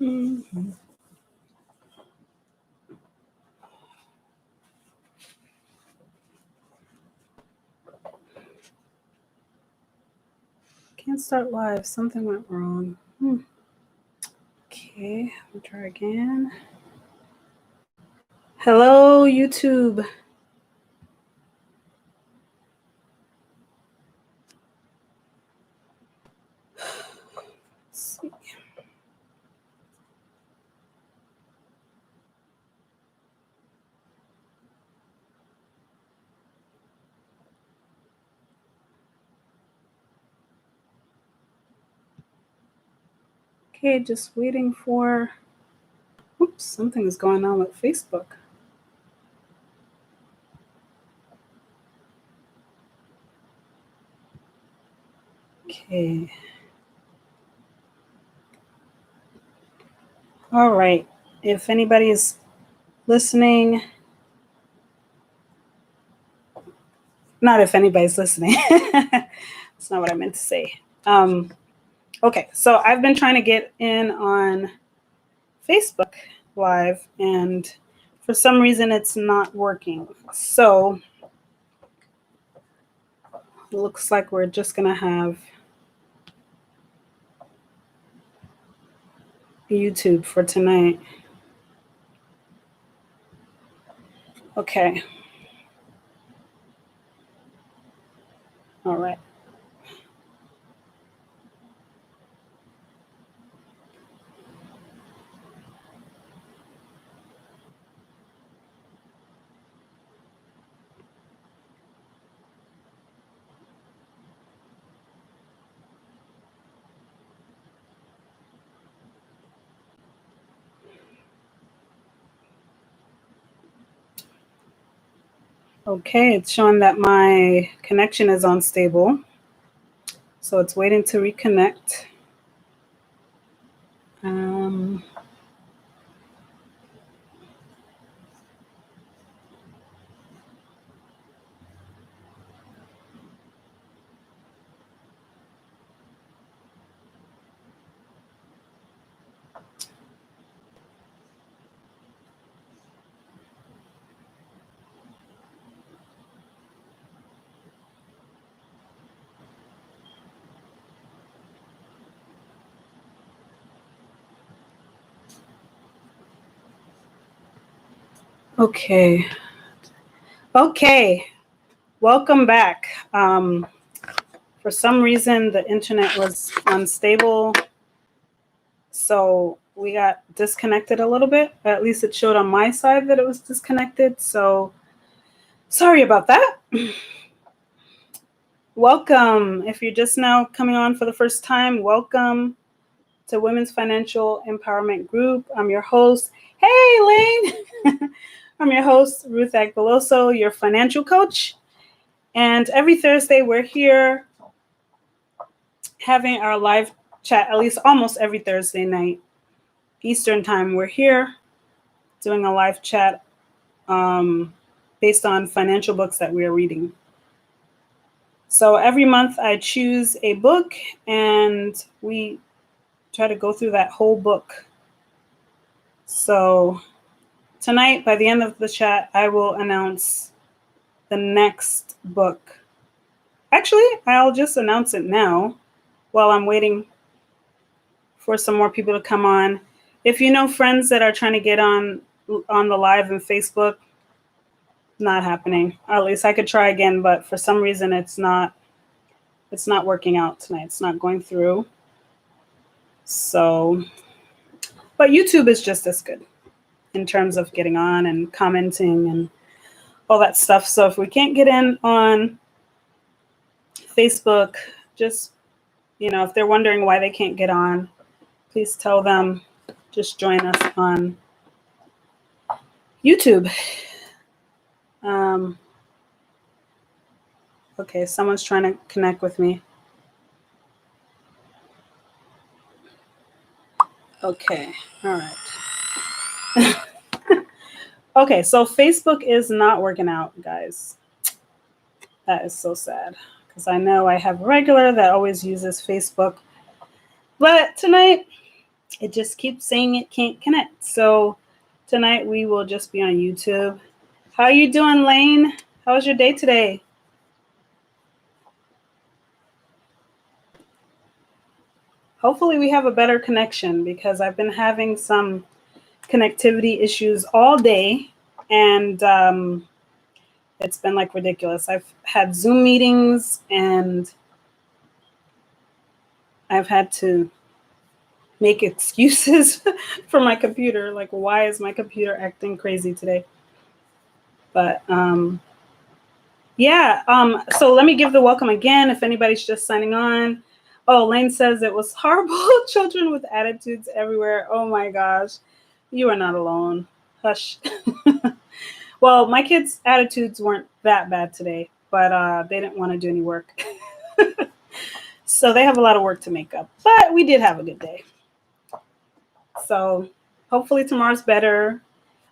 Mm-hmm. Can't start live. Something went wrong. Okay, we'll try again. Hello, YouTube. Let's see. Okay, just waiting for. Oops, something is going on with Facebook. Okay. All right. If anybody's listening, not if anybody's listening. That's not what I meant to say. Okay, so I've been trying to get in on Facebook Live, and for some reason it's not working. So it looks like we're just going to have YouTube for tonight. Okay. All right. Okay, it's showing that my connection is unstable. So it's waiting to reconnect. Okay. Welcome back. For some reason, the internet was unstable, so we got disconnected a little bit. At least it showed on my side that it was disconnected, so sorry about that. Welcome. If you're just now coming on for the first time, welcome to Women's Financial Empowerment Group. I'm your host. Hey, Lane. I'm your host, Ruth Agbeloso, your financial coach. And every Thursday, we're here having our live chat, at least almost every Thursday night, Eastern time. We're here doing a live chat based on financial books that we are reading. So every month I choose a book and we try to go through that whole book. So tonight, by the end of the chat, I will announce the next book. Actually, I'll just announce it now while I'm waiting for some more people to come on. If you know friends that are trying to get on the live in Facebook, not happening. At least I could try again, but for some reason it's not working out tonight. It's not going through. So, but YouTube is just as good in terms of getting on and commenting and all that stuff. So if we can't get in on Facebook, just, if they're wondering why they can't get on, please tell them, just join us on YouTube. Okay, someone's trying to connect with me. Okay, all right. Okay, so Facebook is not working out, guys. That is so sad because I know I have a regular that always uses Facebook. But tonight, it just keeps saying it can't connect. So tonight we will just be on YouTube. How are you doing, Lane? How was your day today? Hopefully we have a better connection, because I've been having some connectivity issues all day, and it's been like ridiculous. I've had Zoom meetings and I've had to make excuses for my computer. Like, why is my computer acting crazy today? But yeah, so let me give the welcome again if anybody's just signing on. Oh, Lane says it was horrible. Children with attitudes everywhere. Oh my gosh, you are not alone. Hush. Well, my kids' attitudes weren't that bad today, but they didn't want to do any work. So they have a lot of work to make up. But we did have a good day. So hopefully tomorrow's better.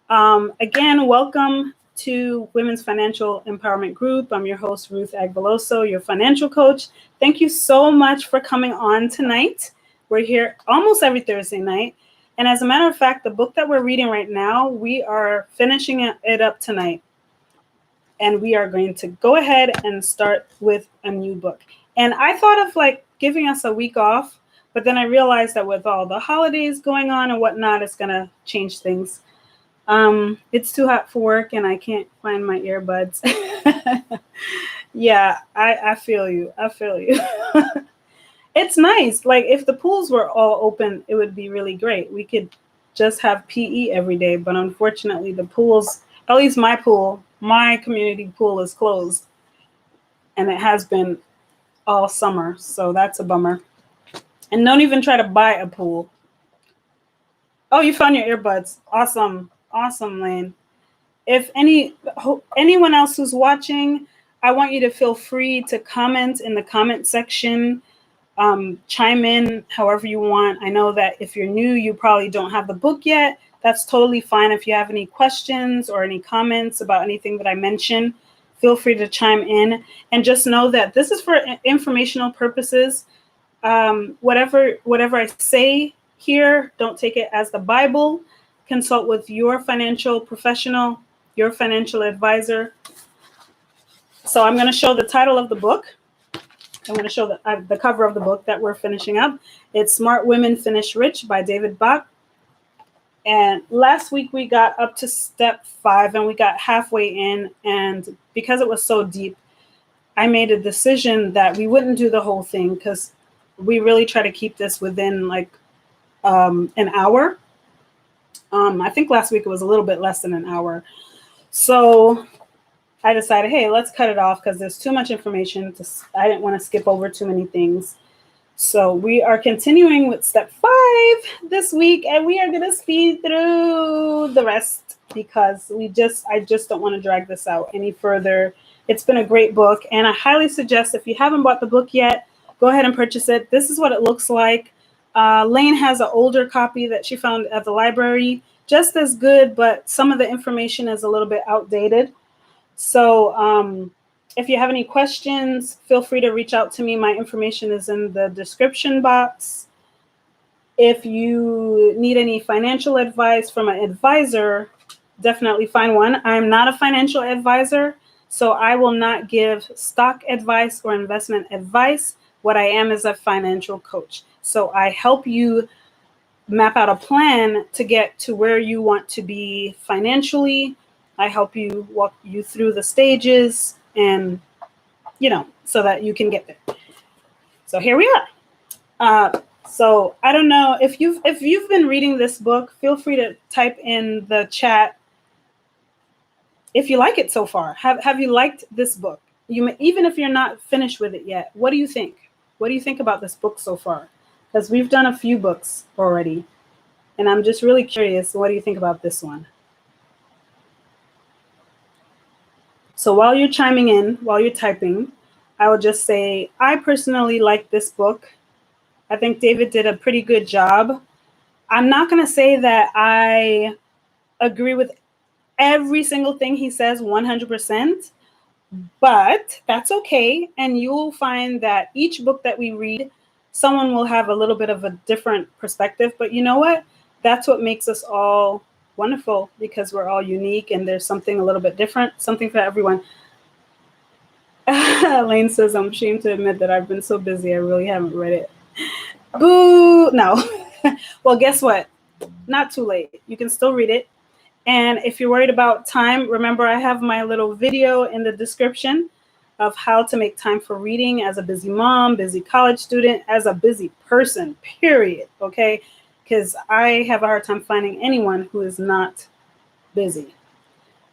Again, welcome to Women's Financial Empowerment Group. I'm your host, Ruth Agbeloso, your financial coach. Thank you so much for coming on tonight. We're here almost every Thursday night. And as a matter of fact, the book that we're reading right now, we are finishing it up tonight. And we are going to go ahead and start with a new book. And I thought of like giving us a week off, but then I realized that with all the holidays going on and whatnot, it's going to change things. It's too hot for work and I can't find my earbuds. Yeah, I feel you. I feel you. It's nice. Like if the pools were all open, it would be really great. We could just have PE every day, but unfortunately the pools, at least my pool, my community pool is closed, and it has been all summer. So that's a bummer. And don't even try to buy a pool. Oh, you found your earbuds. Awesome. Awesome, Lane. If anyone else who's watching, I want you to feel free to comment in the comment section. Chime in however you want. I know that if you're new, you probably don't have the book yet. That's totally fine. If you have any questions or any comments about anything that I mentioned, feel free to chime in. And just know that this is for informational purposes. Whatever I say here, don't take it as the Bible. Consult with your financial professional, your financial advisor. So I'm going to show the title of the book. I'm going to show the cover of the book that we're finishing up. It's Smart Women Finish Rich by David Bach. And last week we got up to step 5 and we got halfway in. And because it was so deep, I made a decision that we wouldn't do the whole thing, because we really try to keep this within like an hour. I think last week it was a little bit less than an hour. So I decided, hey, let's cut it off because there's too much information. I didn't want to skip over too many things. So we are continuing with step 5 this week, and we are going to speed through the rest because I just don't want to drag this out any further. It's been a great book, and I highly suggest if you haven't bought the book yet, go ahead and purchase it. This is what it looks like. Lane has an older copy that she found at the library, just as good, but some of the information is a little bit outdated. So if you have any questions, feel free to reach out to me. My information is in the description box. If you need any financial advice from an advisor, definitely find one. I'm not a financial advisor, so I will not give stock advice or investment advice. What I am is a financial coach. So I help you map out a plan to get to where you want to be financially. I help you walk you through the stages and, so that you can get there. So here we are. So I don't know if you've been reading this book, feel free to type in the chat if you like it so far. Have you liked this book? Even if you're not finished with it yet, what do you think? What do you think about this book so far? Because we've done a few books already, and I'm just really curious. What do you think about this one? So while you're chiming in, while you're typing, I will just say I personally like this book. I think David did a pretty good job. I'm not going to say that I agree with every single thing he says 100%, but that's okay. And you'll find that each book that we read, someone will have a little bit of a different perspective, but you know what? That's what makes us all wonderful, because we're all unique and there's something a little bit different, something for everyone. Lane says, I'm ashamed to admit that I've been so busy, I really haven't read it. Boo! No. Well, guess what? Not too late. You can still read it. And if you're worried about time, remember I have my little video in the description of how to make time for reading as a busy mom, busy college student, as a busy person, period. Okay? Because I have a hard time finding anyone who is not busy.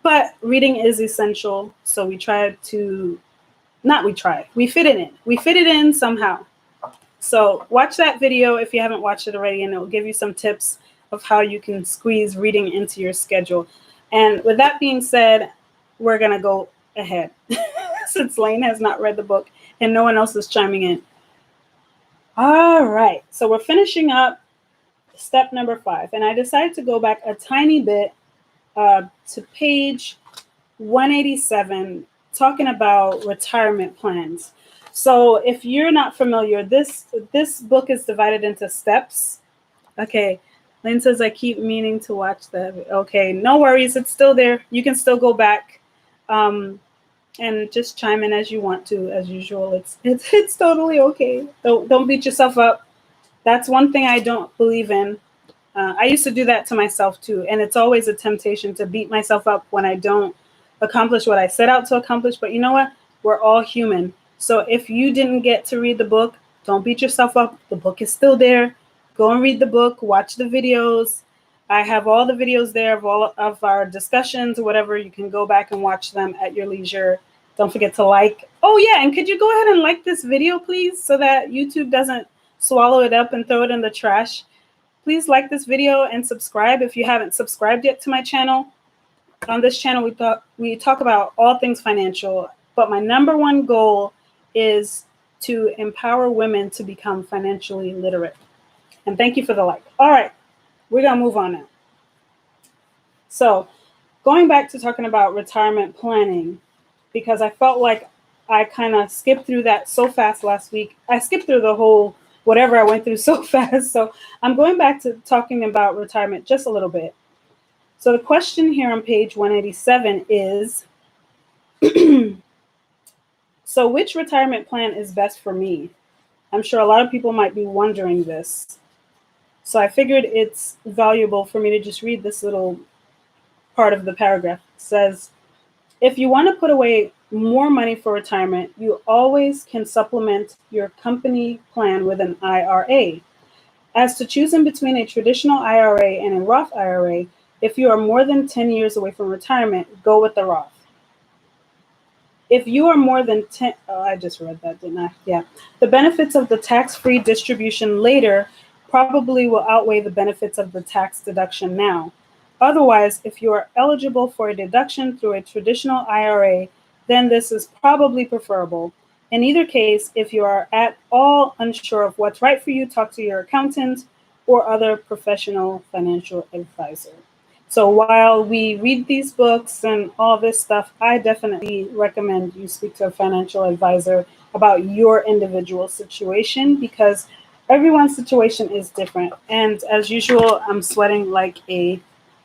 But reading is essential. So we try to, we fit it in. We fit it in somehow. So watch that video if you haven't watched it already, and it will give you some tips of how you can squeeze reading into your schedule. And with that being said, we're going to go ahead since Lane has not read the book and no one else is chiming in. All right. So we're finishing up step number 5. And I decided to go back a tiny bit to page 187, talking about retirement plans. So if you're not familiar, this book is divided into steps. Okay. Lynn says, I keep meaning to watch that. Okay, no worries. It's still there. You can still go back and just chime in as you want to, as usual. It's totally okay. Don't beat yourself up. That's one thing I don't believe in. I used to do that to myself too. And it's always a temptation to beat myself up when I don't accomplish what I set out to accomplish. But you know what? We're all human. So if you didn't get to read the book, don't beat yourself up. The book is still there. Go and read the book, watch the videos. I have all the videos there of all of our discussions or whatever. You can go back and watch them at your leisure. Don't forget to like. Oh yeah, and could you go ahead and like this video, please, so that YouTube doesn't swallow it up and throw it in the trash? Please like this video and subscribe if you haven't subscribed yet to my channel. On this channel, we talk about all things financial, but my number one goal is to empower women to become financially literate. And thank you for the like. All right, we're going to move on now. So going back to talking about retirement planning, because I felt like I kind of skipped through that so fast last week. I skipped through the whole whatever I went through so fast. So I'm going back to talking about retirement just a little bit. So the question here on page 187 is, so which retirement plan is best for me? I'm sure a lot of people might be wondering this. So I figured it's valuable for me to just read this little part of the paragraph. It says, if you want to put away more money for retirement, you always can supplement your company plan with an IRA. As to choosing between a traditional IRA and a Roth IRA, if you are more than 10 years away from retirement, go with the Roth. If you are more than 10, I just read that, didn't I? Yeah. The benefits of the tax-free distribution later probably will outweigh the benefits of the tax deduction now. Otherwise, if you are eligible for a deduction through a traditional IRA, then this is probably preferable. In either case, if you are at all unsure of what's right for you, talk to your accountant or other professional financial advisor. So while we read these books and all this stuff, I definitely recommend you speak to a financial advisor about your individual situation, because everyone's situation is different. And as usual, I'm sweating like I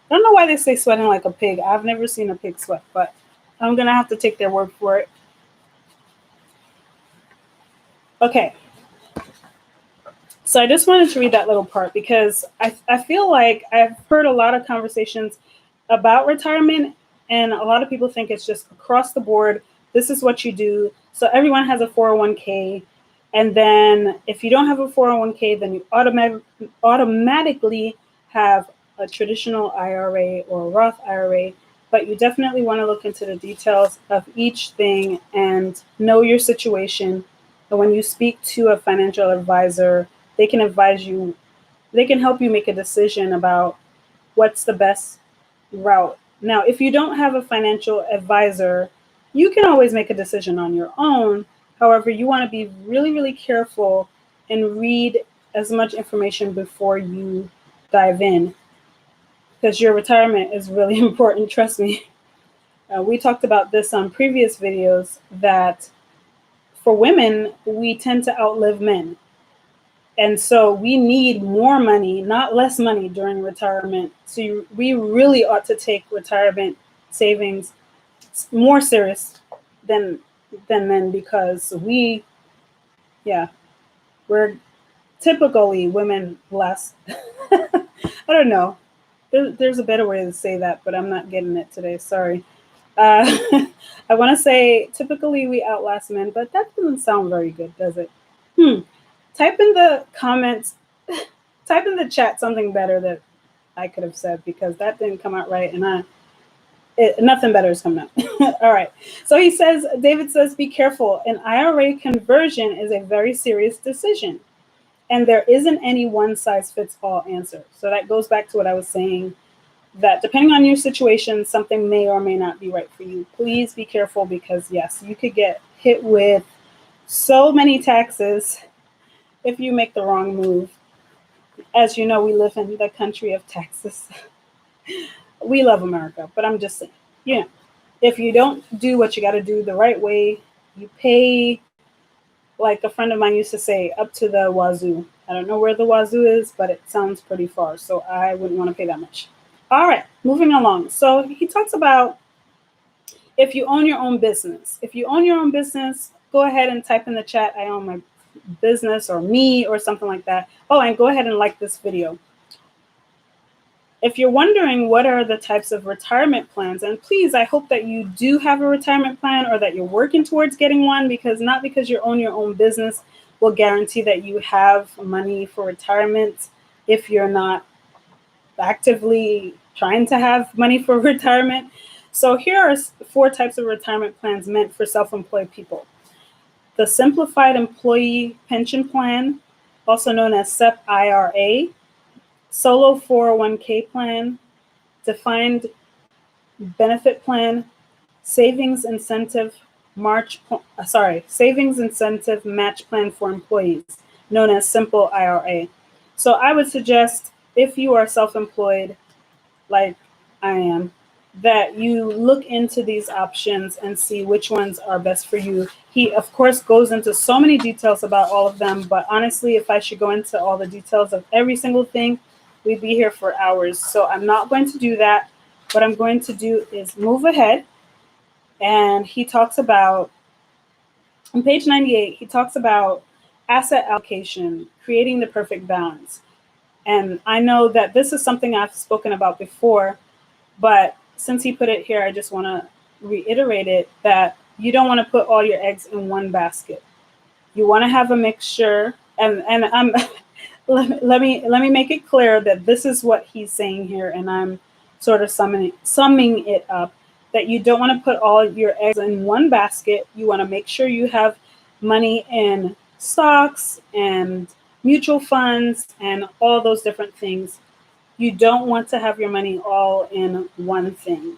don't know why they say sweating like a pig. I've never seen a pig sweat, but I'm going to have to take their word for it. Okay. So I just wanted to read that little part because I feel like I've heard a lot of conversations about retirement, and a lot of people think it's just across the board. This is what you do. So everyone has a 401k. And then if you don't have a 401k, then you automatically have a traditional IRA or a Roth IRA. But you definitely want to look into the details of each thing and know your situation. And when you speak to a financial advisor, they can advise you, they can help you make a decision about what's the best route. Now, if you don't have a financial advisor, you can always make a decision on your own. However, you want to be really, really careful and read as much information before you dive in, because your retirement is really important, trust me. We talked about this on previous videos, that for women, we tend to outlive men. And so we need more money, not less money during retirement. So we really ought to take retirement savings more serious than men, because yeah, we're typically women less. I don't know. There's a better way to say that, but I'm not getting it today. Sorry. Uh, I want to say typically we outlast men, but that doesn't sound very good, does it? Type in the comments, type in the chat something better that I could have said, because that didn't come out right, and nothing better is coming out. All right. So David says, be careful. An IRA conversion is a very serious decision, and there isn't any one size fits all answer. So that goes back to what I was saying, that depending on your situation, something may or may not be right for you. Please be careful, because yes, you could get hit with so many taxes if you make the wrong move. As you know, we live in the country of Texas. We love America, but I'm just saying, if you don't do what you got to do the right way, you pay, like a friend of mine used to say, up to the wazoo. I don't know where the wazoo is, but it sounds pretty far, so I wouldn't want to pay that much. All right, moving along. So he talks about if you own your own business. If you own your own business, go ahead and type in the chat, I own my business, or me, or something like that. Oh, and go ahead and like this video. If you're wondering what are the types of retirement plans, and please, I hope that you do have a retirement plan, or that you're working towards getting one, because not because you own your own business will guarantee that you have money for retirement if you're not actively trying to have money for retirement. So here are 4 types of retirement plans meant for self-employed people. The Simplified Employee Pension Plan, also known as SEP IRA, Solo 401k Plan, Defined Benefit Plan, Savings Incentive Savings Incentive Match Plan for employees, known as Simple IRA. So I would suggest, if you are self-employed, like I am, that you look into these options and see which ones are best for you. He, of course, goes into so many details about all of them, but honestly, if I should go into all the details of every single thing, we'd be here for hours. So I'm not going to do that. What I'm going to do is move ahead. And he talks about, on page 98, he talks about asset allocation, creating the perfect balance. And I know that this is something I've spoken about before, but since he put it here, I just want to reiterate it, that you don't want to put all your eggs in one basket. You want to have a mixture, and I'm let me make it clear that this is what he's saying here, and I'm sort of summing it up, that you don't want to put all your eggs in one basket. You want to make sure you have money in stocks and mutual funds and all those different things. You don't want to have your money all in one thing.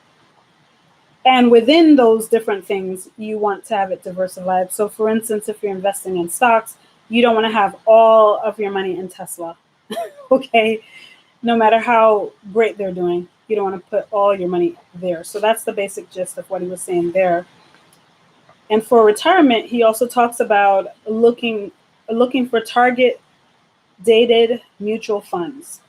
And within those different things, you want to have it diversified. So for instance, if you're investing in stocks, you don't want to have all of your money in Tesla. Okay? No matter how great they're doing, you don't want to put all your money there. So that's the basic gist of what he was saying there. And for retirement, he also talks about looking for target dated mutual funds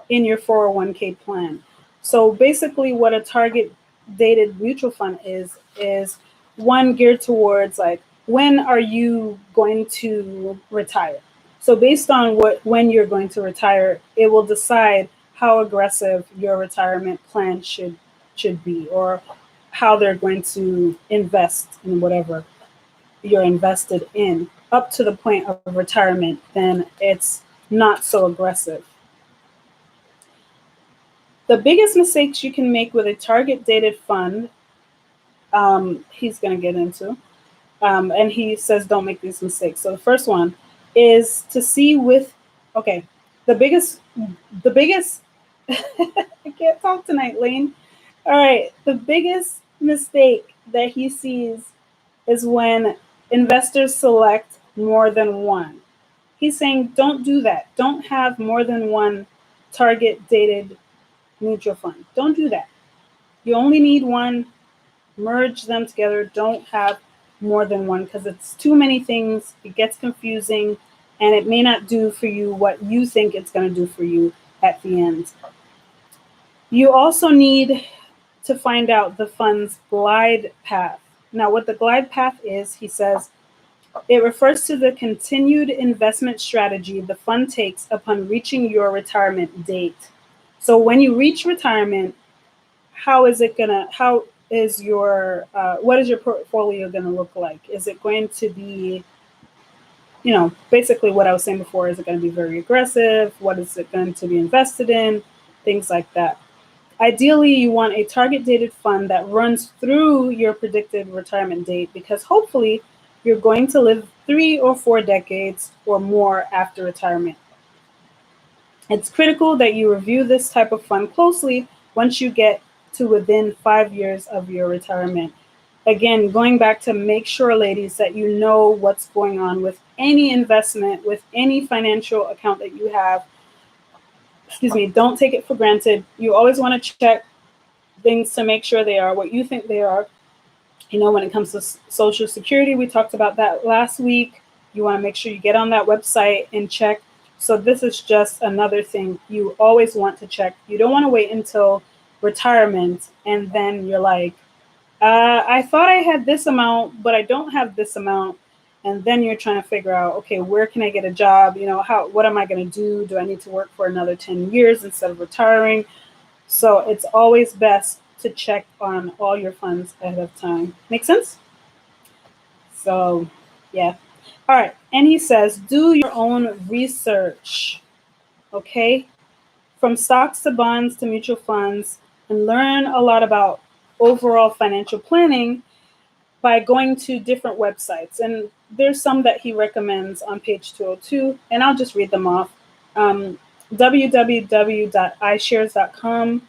in your 401k plan. So basically what a target dated mutual fund is one geared towards, like, when are you going to retire? So based on when you're going to retire, it will decide how aggressive your retirement plan should be, or how they're going to invest in whatever you're invested in. Up to the point of retirement, then it's not so aggressive. The biggest mistakes you can make with a target dated fund, he's going to get into, and he says don't make these mistakes. So the first one is to see the biggest I can't talk tonight, Lane. All right, the biggest mistake that he sees is when investors select more than one. He's saying don't do that. Don't have more than one target dated mutual fund. Don't do that. You only need one. Merge them together. Don't have more than one, because it's too many things. It gets confusing. and it may not do for you what you think it's going to do for you at the end. You also need to find out the fund's glide path. Now, what the glide path is, he says, it refers to the continued investment strategy the fund takes upon reaching your retirement date. So when you reach retirement, how is your what is your portfolio going to look like? Is it going to be, basically what I was saying before? Is it going to be very aggressive? What is it going to be invested in? Things like that. Ideally, you want a target dated fund that runs through your predicted retirement date, because hopefully you're going to live 3 or 4 decades or more after retirement. It's critical that you review this type of fund closely once you get to within 5 years of your retirement. Again, going back to make sure, ladies, that you know what's going on with any investment, with any financial account that you have. Don't take it for granted. You always want to check things to make sure they are what you think they are. When it comes to Social Security, we talked about that last week. You want to make sure you get on that website and check. So this is just another thing you always want to check. You don't want to wait until retirement and then you're like, I thought I had this amount, but I don't have this amount. And then you're trying to figure out, okay, where can I get a job? What am I going to do? Do I need to work for another 10 years instead of retiring? So it's always best to check on all your funds ahead of time. Make sense? So, yeah. All right. And he says, do your own research. Okay? From stocks to bonds to mutual funds, and learn a lot about overall financial planning by going to different websites. And there's some that he recommends on page 202, and I'll just read them off. www.ishares.com.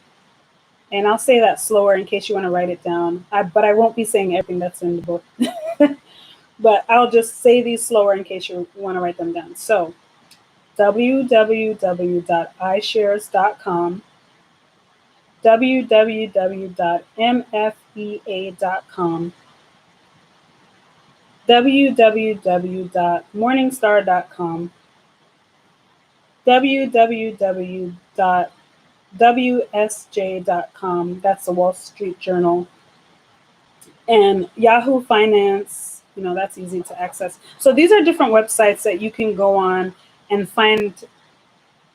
And I'll say that slower in case you want to write it down. But I won't be saying everything that's in the book. But I'll just say these slower in case you want to write them down. So www.ishares.com, www.mfea.com, www.morningstar.com, www.wsj.com, that's the Wall Street Journal, and Yahoo Finance, that's easy to access. So these are different websites that you can go on and find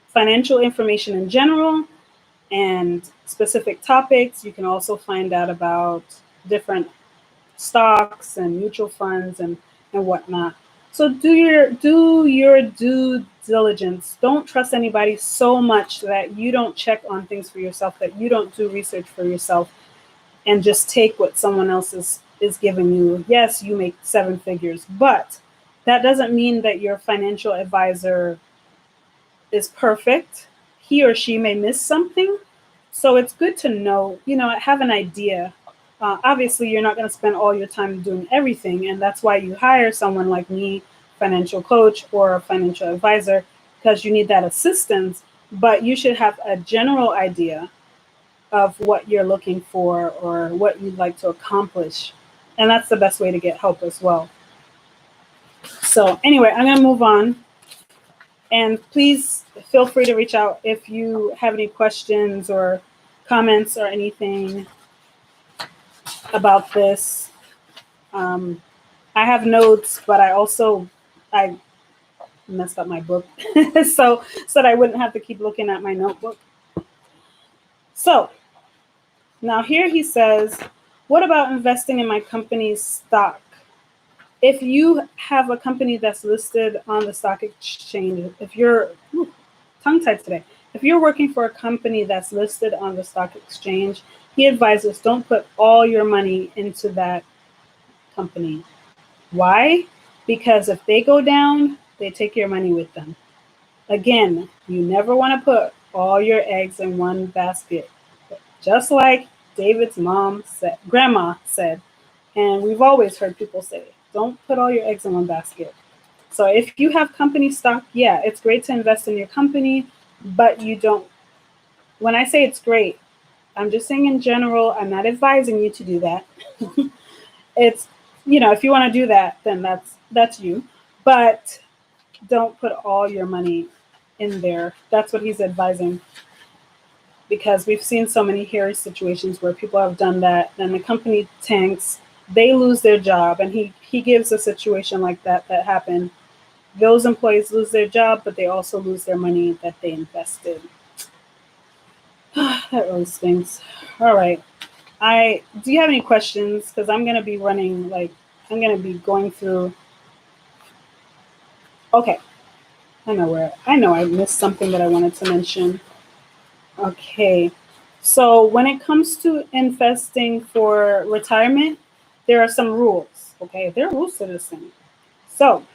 financial information in general and specific topics. You can also find out about different stocks and mutual funds and whatnot. So do your due diligence. Don't trust anybody so much that you don't check on things for yourself, that you don't do research for yourself and just take what someone else is giving you. Yes, you make 7 figures, but that doesn't mean that your financial advisor is perfect. He or she may miss something. So it's good to know, have an idea. Obviously, you're not going to spend all your time doing everything. And that's why you hire someone like me, financial coach or a financial advisor, because you need that assistance. But you should have a general idea of what you're looking for or what you'd like to accomplish. And that's the best way to get help as well. So anyway, I'm going to move on. And please feel free to reach out if you have any questions or comments or anything about this. I have notes, but I messed up my book so that I wouldn't have to keep looking at my notebook. So now here he says, what about investing in my company's stock? If you have a company that's listed on the stock exchange, if you're tongue-tied today, if you're working for a company that's listed on the stock exchange, he advises don't put all your money into that company. Why? Because if they go down, they take your money with them. Again, you never want to put all your eggs in one basket. Just like David's grandma said, and we've always heard people say, don't put all your eggs in one basket. So if you have company stock, yeah, it's great to invest in your company, but you don't. When I say it's great, I'm just saying in general, I'm not advising you to do that. It's, if you want to do that, then that's you. But don't put all your money in there. That's what he's advising, because we've seen so many hairy situations where people have done that and the company tanks, they lose their job. And he gives a situation like that happened. Those employees lose their job, but they also lose their money that they invested. That really stinks. All right. Do you have any questions? Because I'm gonna be running, like, I'm gonna be going through. Okay, I know I missed something that I wanted to mention. Okay, so when it comes to investing for retirement, there are some rules. Okay, there are rules to this thing. So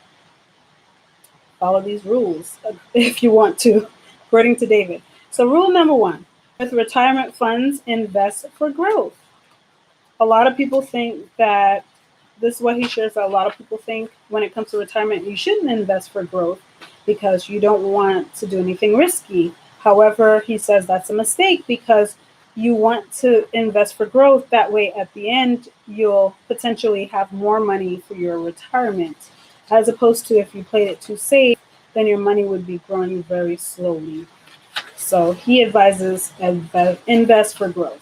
follow these rules if you want to, according to David. So rule number one: with retirement funds, invest for growth. A lot of people think that this is what he shares, that a lot of people think when it comes to retirement, you shouldn't invest for growth because you don't want to do anything risky. However, he says that's a mistake, because you want to invest for growth. That way, at the end, you'll potentially have more money for your retirement, as opposed to if you played it too safe, then your money would be growing very slowly. So he advises invest for growth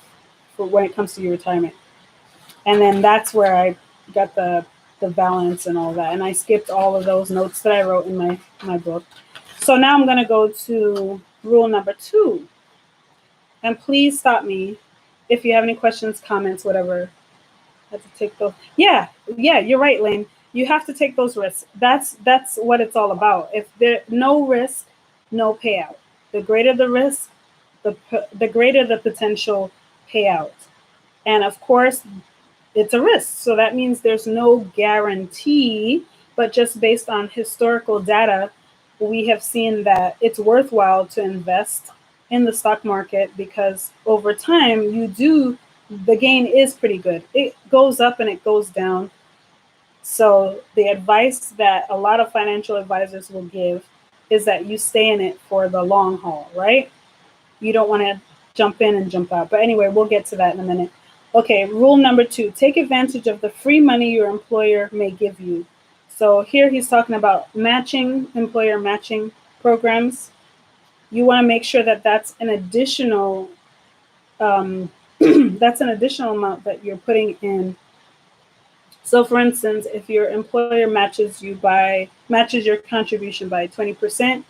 for when it comes to your retirement. And then that's where I got the balance and all that. And I skipped all of those notes that I wrote in my book. So now I'm going to go to rule number 2. And please stop me if you have any questions, comments, whatever. I have to take those. Yeah, you're right, Lane. You have to take those risks. That's what it's all about. If there no risk, no payout. The greater the risk, the greater the potential payout. And of course, it's a risk. So that means there's no guarantee, but just based on historical data, we have seen that it's worthwhile to invest in the stock market, because over time the gain is pretty good. It goes up and it goes down. So the advice that a lot of financial advisors will give is that you stay in it for the long haul, right? You don't want to jump in and jump out. But anyway, we'll get to that in a minute. Okay, rule number 2, take advantage of the free money your employer may give you. So here he's talking about employer matching programs. You want to make sure that that's an additional that's an additional amount that you're putting in. So for instance, if your employer matches your contribution by 20%,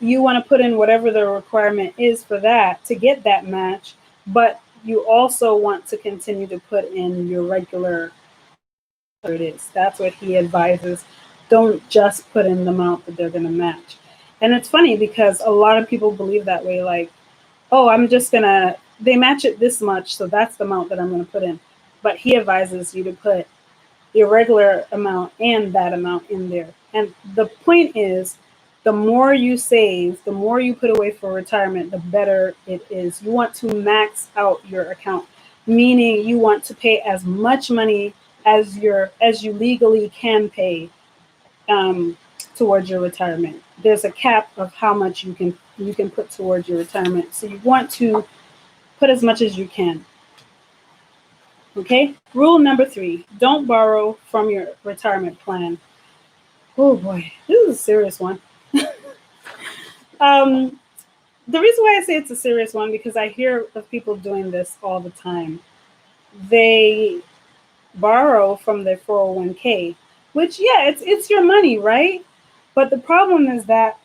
you want to put in whatever the requirement is for that to get that match, but you also want to continue to put in your regular, it is. That's what he advises. Don't just put in the amount that they're going to match. And it's funny because a lot of people believe that way, like, oh, they match it this much, so that's the amount that I'm going to put in. But he advises you to put your regular amount and that amount in there. And the point is, the more you save, the more you put away for retirement, the better it is. You want to max out your account, meaning you want to pay as much money as you legally can pay towards your retirement. There's a cap of how much you can put towards your retirement. So you want to put as much as you can. Okay. Rule number 3: don't borrow from your retirement plan. Oh boy, this is a serious one. The reason why I say it's a serious one, because I hear of people doing this all the time. They borrow from their 401k, which, yeah, it's your money, right? But the problem is that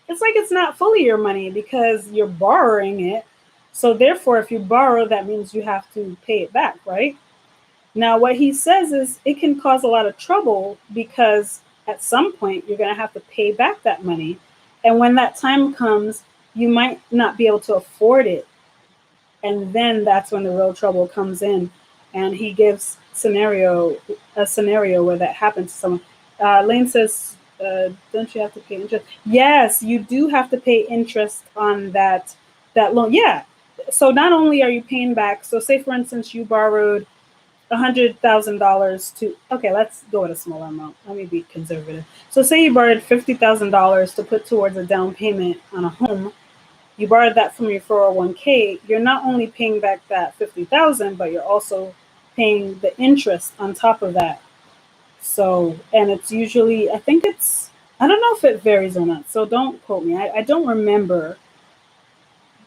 it's like it's not fully your money because you're borrowing it. So therefore, if you borrow, that means you have to pay it back, right? Now, what he says is it can cause a lot of trouble, because at some point you're going to have to pay back that money. And when that time comes, you might not be able to afford it. And then that's when the real trouble comes in. And he gives a scenario where that happens to someone. Lane says, don't you have to pay interest? Yes, you do have to pay interest on that loan. Yeah. So not only are you paying back, so say for instance, you borrowed $100,000 to, okay, let's go with a smaller amount. Let me be conservative. So say you borrowed $50,000 to put towards a down payment on a home. You borrowed that from your 401k. You're not only paying back that $50,000, but you're also paying the interest on top of that. So, and it's usually, I think I don't know if it varies or not. So don't quote me. I don't remember,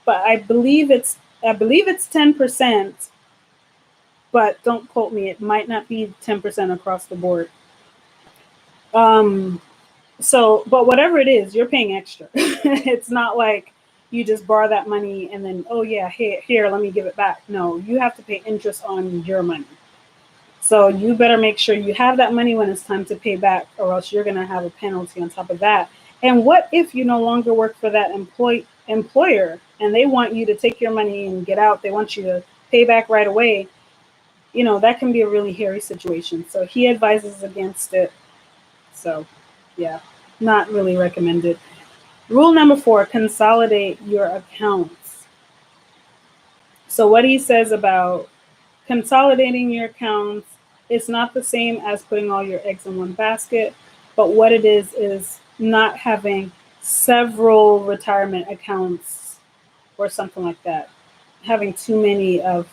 but I believe it's 10%, but don't quote me. It might not be 10% across the board. Um, so, but whatever it is, you're paying extra. It's not like you just borrow that money and then, oh yeah, here, let me give it back. No, you have to pay interest on your money. So you better make sure you have that money when it's time to pay back, or else you're going to have a penalty on top of that. And what if you no longer work for that employer and they want you to take your money and get out? They want you to pay back right away. That can be a really hairy situation. So he advises against it. So, yeah, not really recommended. Rule number 4, consolidate your accounts. So what he says about consolidating your accounts, it's not the same as putting all your eggs in one basket, but what it is not having several retirement accounts or something like that. Having too many of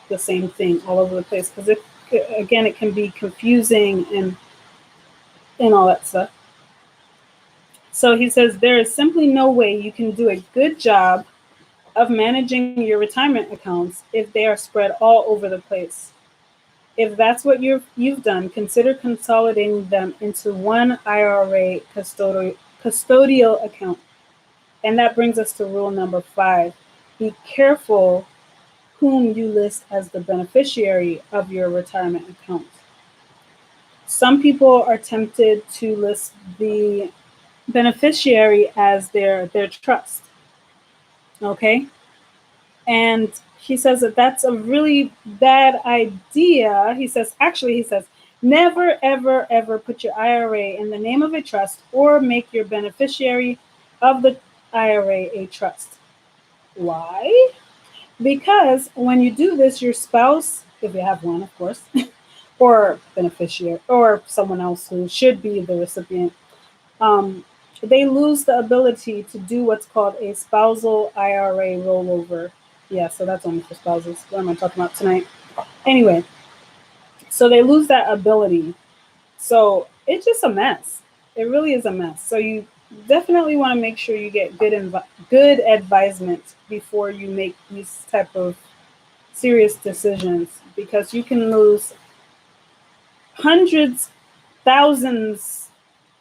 the same thing all over the place, because again, it can be confusing and all that stuff. So he says there is simply no way you can do a good job of managing your retirement accounts if they are spread all over the place. If that's what you've done, consider consolidating them into one IRA custodial account. And that brings us to rule number 5. Be careful whom you list as the beneficiary of your retirement account. Some people are tempted to list the beneficiary as their trust. Okay? And he says that that's a really bad idea. He says, never, ever, ever put your IRA in the name of a trust or make your beneficiary of the IRA a trust. Why? Because when you do this, your spouse, if you have one, of course, or beneficiary, or someone else who should be the recipient, they lose the ability to do what's called a spousal IRA rollover. Yeah, so that's only for spouses. What am I talking about tonight? Anyway, so they lose that ability. So it's just a mess. It really is a mess. So you definitely want to make sure you get good advisement before you make these type of serious decisions, because you can lose hundreds, thousands,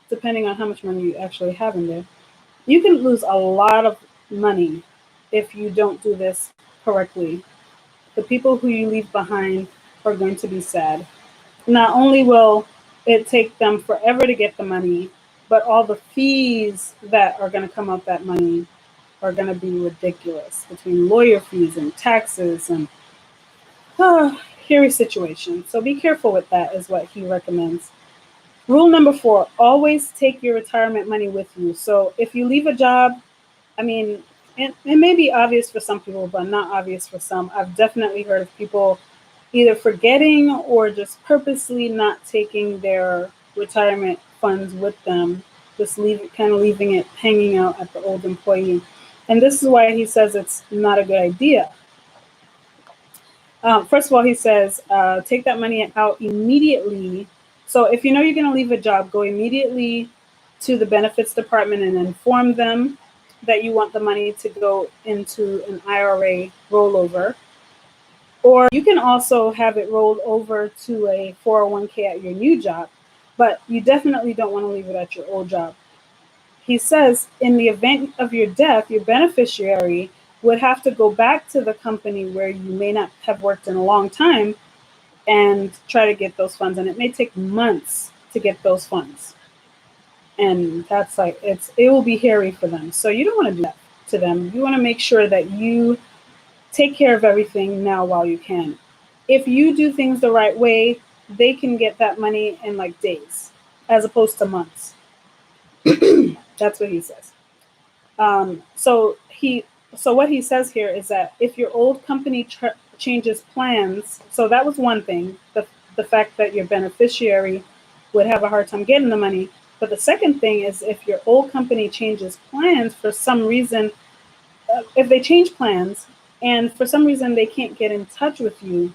depending on how much money you actually have in there. You can lose a lot of money if you don't do this correctly. The people who you leave behind are going to be sad. Not only will it take them forever to get the money, but all the fees that are going to come out that money are going to be ridiculous, between lawyer fees and taxes and hairy situation. So be careful with that, is what he recommends. Rule number 4, always take your retirement money with you. So if you leave a job, I mean, it may be obvious for some people, but not obvious for some. I've definitely heard of people either forgetting or just purposely not taking their retirement funds with them, just leaving it hanging out at the old employee. And this is why he says it's not a good idea. First of all, he says, take that money out immediately. So if you know you're going to leave a job, go immediately to the benefits department and inform them that you want the money to go into an IRA rollover. Or you can also have it rolled over to a 401k at your new job, but you definitely don't want to leave it at your old job. He says, in the event of your death, your beneficiary would have to go back to the company where you may not have worked in a long time and try to get those funds. And it may take months to get those funds. And that's it will be hairy for them. So you don't want to do that to them. You want to make sure that you take care of everything now while you can. If you do things the right way, they can get that money in like days, as opposed to months. That's what he says. So what he says here is that if your old company changes plans, so that was one thing, the fact that your beneficiary would have a hard time getting the money. But the second thing is, if your old company changes plans for some reason, if they change plans and for some reason they can't get in touch with you,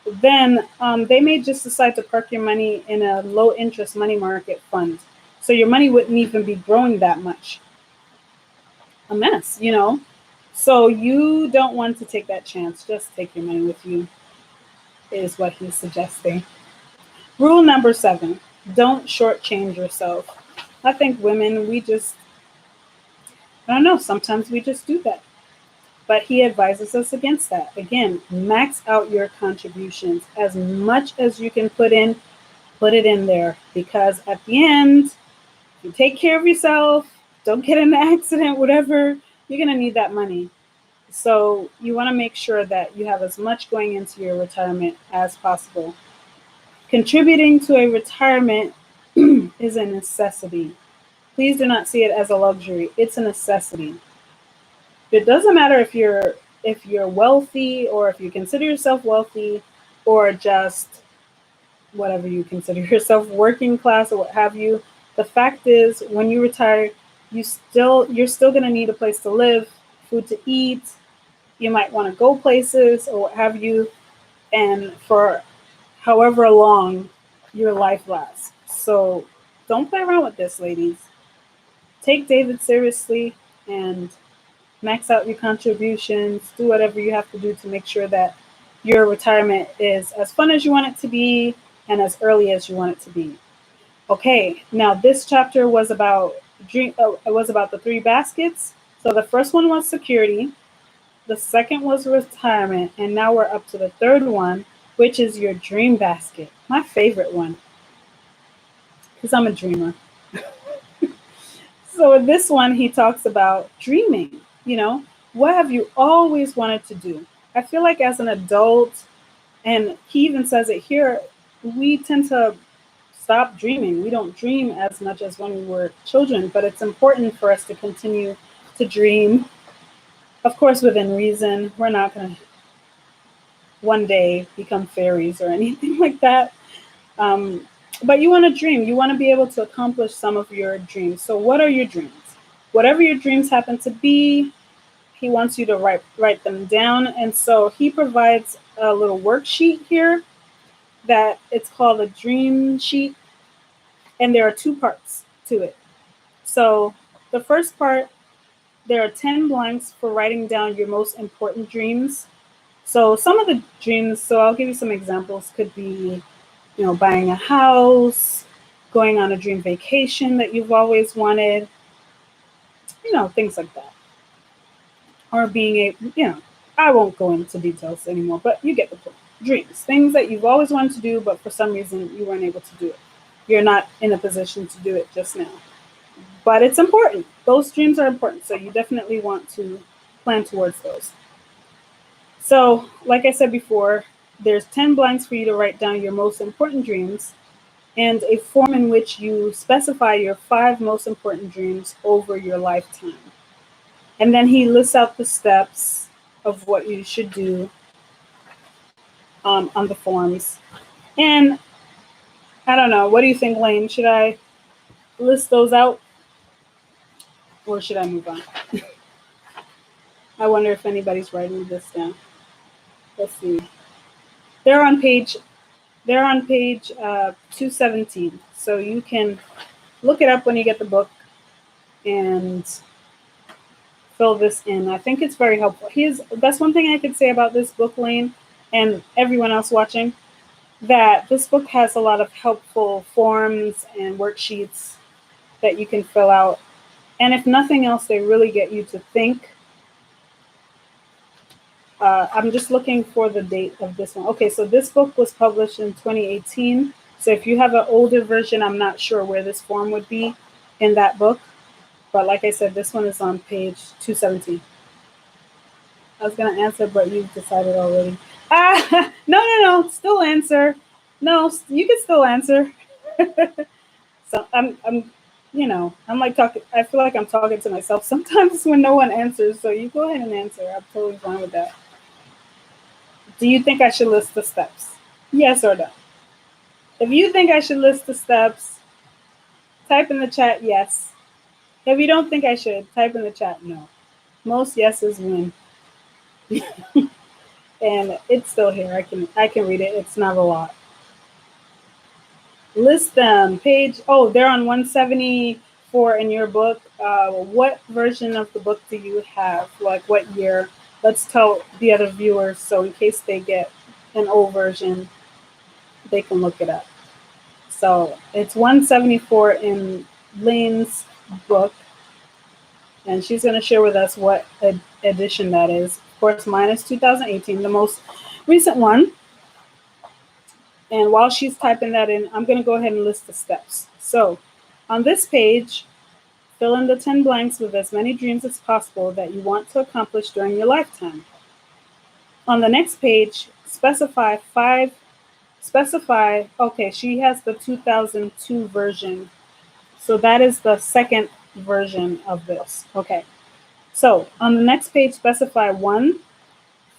then they may just decide to park your money in a low interest money market fund. So your money wouldn't even be growing that much. A mess, you know? So you don't want to take that chance. Just take your money with you, is what he's suggesting. Rule number 7, don't shortchange yourself. I think women, I don't know, sometimes we just do that. But he advises us against that. Again, max out your contributions. As much as you can put it in there. Because at the end, you take care of yourself, don't get in an accident, whatever, you're going to need that money. So you want to make sure that you have as much going into your retirement as possible. Contributing to a retirement is a necessity. Please do not see it as a luxury. It's a necessity. It doesn't matter if you're wealthy or if you consider yourself wealthy or just whatever you consider yourself, working class or what have you. The fact is, when you retire, you're still going to need a place to live, food to eat. You might want to go places or what have you, and for however long your life lasts. So don't play around with this, ladies. Take David seriously and max out your contributions. Do whatever you have to do to make sure that your retirement is as fun as you want it to be and as early as you want it to be. Okay, now this chapter was about the 3 baskets. So the first one was security, the second was retirement, and now we're up to the third one, which is your dream basket. My favorite one, because I'm a dreamer. So in this one, he talks about dreaming. What have you always wanted to do? I feel like as an adult, and he even says it here, we tend to stop dreaming. We don't dream as much as when we were children, but it's important for us to continue to dream. Of course, within reason. We're not going to one day become fairies or anything like that. But you want to dream. You want to be able to accomplish some of your dreams. So what are your dreams? Whatever your dreams happen to be, he wants you to write them down. And so he provides a little worksheet here that it's called a dream sheet. And there are 2 parts to it. So the first part, there are 10 blanks for writing down your most important dreams. So some of the dreams, so I'll give you some examples, could be, buying a house, going on a dream vacation that you've always wanted, things like that. Or being I won't go into details anymore, but you get the point. Dreams, things that you've always wanted to do, but for some reason you weren't able to do it. You're not in a position to do it just now. But it's important. Those dreams are important, so you definitely want to plan towards those. So, like I said before, there's 10 blanks for you to write down your most important dreams and a form in which you specify your 5 most important dreams over your lifetime. And then he lists out the steps of what you should do on the forms. And I don't know, what do you think, Lane? Should I list those out or should I move on? I wonder if anybody's writing this down. Let's see. They're on page 217. So you can look it up when you get the book and fill this in. I think it's very helpful. That's one thing I could say about this book, Lane, and everyone else watching, that this book has a lot of helpful forms and worksheets that you can fill out. And if nothing else, they really get you to think. I'm just looking for the date of this one. Okay, so this book was published in 2018. So if you have an older version, I'm not sure where this form would be in that book. But like I said, this one is on page 217. I was going to answer, but you've decided already. No. Still answer. No, you can still answer. So I'm like talking. I feel like I'm talking to myself sometimes when no one answers. So you go ahead and answer. I'm totally fine with that. Do you think I should list the steps? Yes or no? If you think I should list the steps, type in the chat yes. If you don't think I should, type in the chat no. Most yeses win. and it's still here. I can read it. It's not a lot. List them. Page. Oh, they're on 174 in your book. What version of the book do you have? Like what year? Let's tell the other viewers so in case they get an old version, they can look it up. So it's 174 in Lane's book, and she's going to share with us what edition that is. Of course, mine is 2018, the most recent one. And while she's typing that in, I'm going to go ahead and list the steps. So on this page, fill in the 10 blanks with as many dreams as possible that you want to accomplish during your lifetime. On the next page, okay, she has the 2002 version. So that is the second version of this. Okay. So on the next page, specify 1,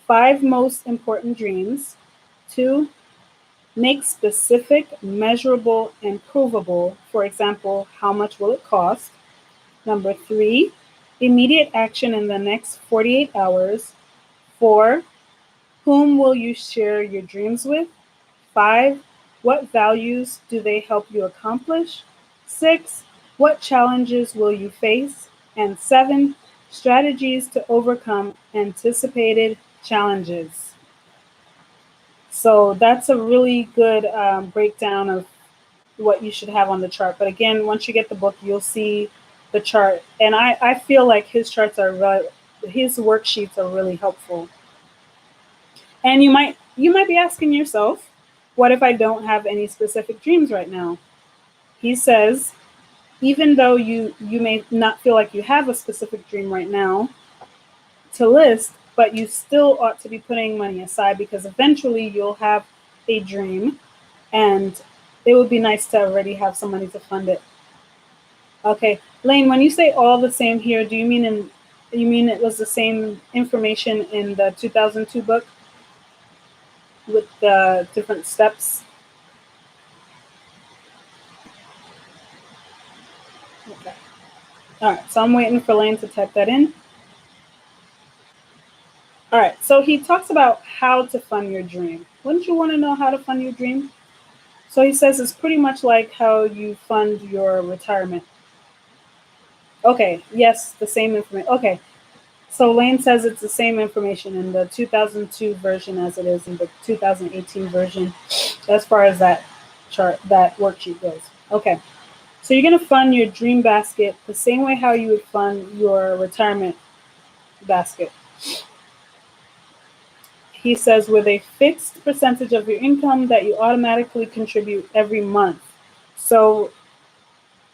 5 most important dreams. 2, make specific, measurable, and provable. For example, how much will it cost? Number 3, immediate action in the next 48 hours. 4, whom will you share your dreams with? 5, what values do they help you accomplish? 6, what challenges will you face? And 7, strategies to overcome anticipated challenges. So that's a really good breakdown of what you should have on the chart. But again, once you get the book, you'll see the chart. And I feel like his charts are his worksheets are really helpful. And you might be asking yourself, what if I don't have any specific dreams right now? He says, even though you may not feel like you have a specific dream right now to list, but you still ought to be putting money aside because eventually you'll have a dream and it would be nice to already have some money to fund it. Okay, Lane, when you say all the same here, do you mean it was the same information in the 2002 book with the different steps? Okay. All right, so I'm waiting for Lane to type that in. All right, so he talks about how to fund your dream. Wouldn't you want to know how to fund your dream? So he says it's pretty much like how you fund your retirement. Okay, yes, the same information. Okay, so Lane says it's the same information in the 2002 version as it is in the 2018 version as far as that chart, that worksheet goes. Okay, so you're going to fund your dream basket the same way how you would fund your retirement basket. He says with a fixed percentage of your income that you automatically contribute every month. So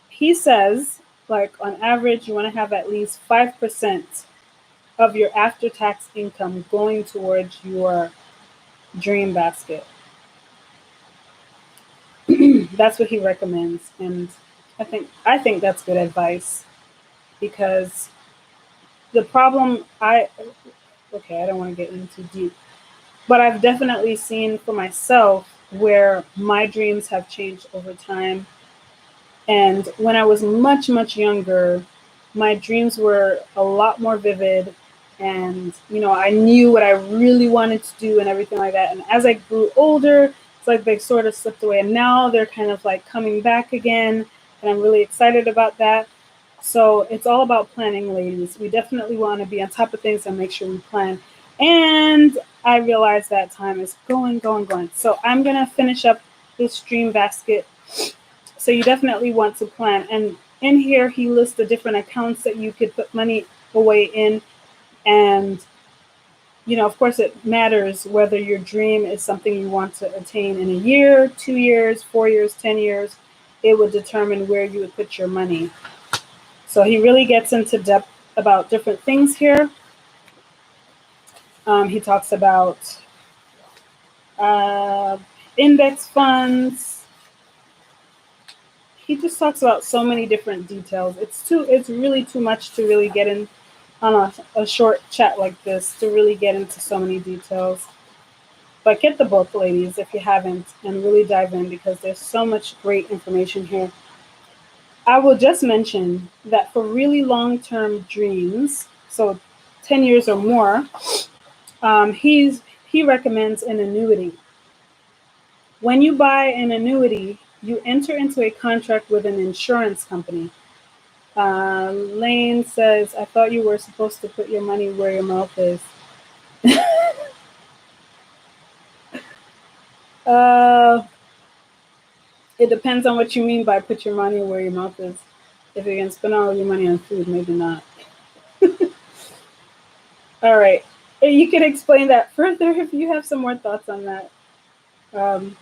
he says, like on average, you want to have at least 5% of your after-tax income going towards your dream basket. That's what he recommends, and I think that's good advice because the problem I don't want to get into deep, but I've definitely seen for myself where my dreams have changed over time. And when I was much, much younger, my dreams were a lot more vivid. And, I knew what I really wanted to do and everything like that. And as I grew older, it's like they sort of slipped away. And now they're kind of like coming back again. And I'm really excited about that. So it's all about planning, ladies. We definitely want to be on top of things and make sure we plan. And I realize that time is going. So I'm going to finish up this dream basket. So you definitely want to plan. And in here, he lists the different accounts that you could put money away in. And, of course, it matters whether your dream is something you want to attain in a year, 2 years, 4 years, 10 years. It would determine where you would put your money. So he really gets into depth about different things here. He talks about index funds. He just talks about so many different details. It's really too much to really get in on a short chat like this, to really get into so many details. But get the book, ladies, if you haven't, and really dive in because there's so much great information here. I will just mention that for really long-term dreams, so 10 years or more, he recommends an annuity. When you buy an annuity, you enter into a contract with an insurance company. Lane says, I thought you were supposed to put your money where your mouth is. uh, it depends on what you mean by put your money where your mouth is. If you're going to spend all your money on food, maybe not. All right. You can explain that further if you have some more thoughts on that. All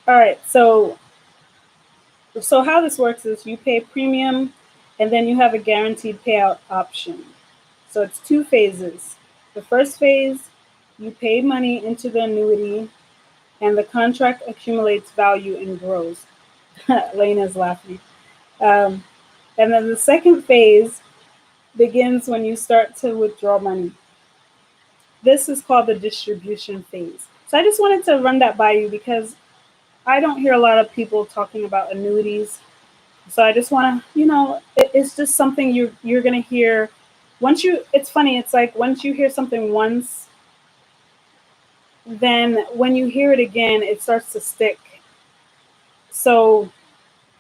right. So how this works is you pay premium and then you have a guaranteed payout option. So it's two phases. The first phase, you pay money into the annuity and the contract accumulates value and grows. Lena's laughing. Um, and then the second phase begins when you start to withdraw money. This is called the distribution phase. So I just wanted to run that by you because I don't hear a lot of people talking about annuities. So I just want to, it's just something you're going to hear once you, it's funny. It's like once you hear something once, then when you hear it again, it starts to stick. So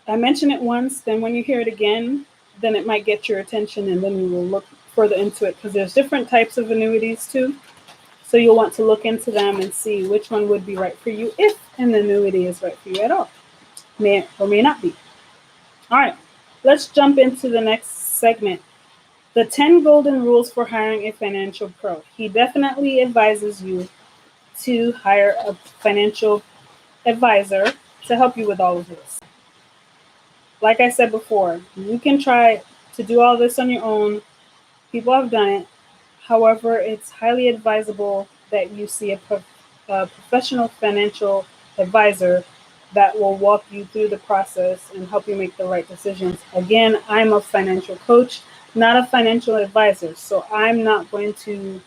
I mention it once, then when you hear it again, then it might get your attention and then you will look further into it because there's different types of annuities too. So you'll want to look into them and see which one would be right for you if an annuity is right for you at all. May or may not be. All right, let's jump into the next segment. The 10 golden rules for hiring a financial pro. He definitely advises you to hire a financial advisor to help you with all of this. Like I said before, you can try to do all this on your own. People have done it. However, it's highly advisable that you see a professional financial advisor that will walk you through the process and help you make the right decisions. Again, I'm a financial coach, not a financial advisor, so I'm not going to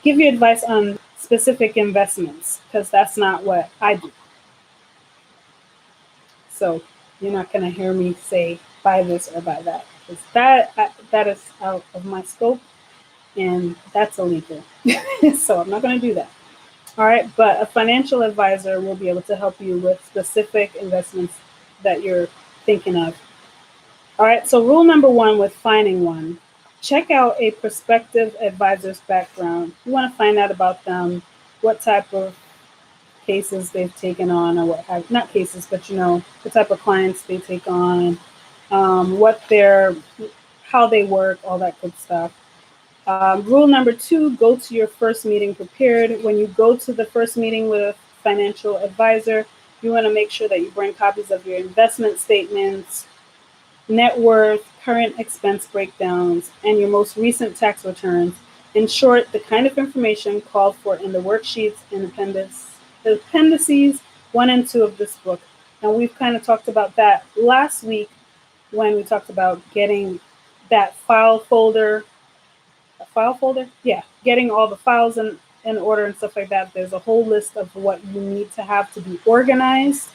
give you advice on specific investments because that's not what I do. So you're not going to hear me say buy this or buy that because that is out of my scope and that's illegal. So I'm not going to do that. All right, but a financial advisor will be able to help you with specific investments that you're thinking of. All right, so rule number one with finding one, check out a prospective advisor's background. You want to find out about them, what type of cases they've taken on or what have, not cases, but the type of clients they take on, how they work, all that good stuff. Rule number two, go to your first meeting prepared. When you go to the first meeting with a financial advisor, you want to make sure that you bring copies of your investment statements, net worth, current expense breakdowns, and your most recent tax returns. In short, the kind of information called for in the worksheets and appendices 1 and 2 of this book. And we've kind of talked about that last week when we talked about getting that file folder. Yeah, getting all the files in order and stuff like that. There's a whole list of what you need to have to be organized.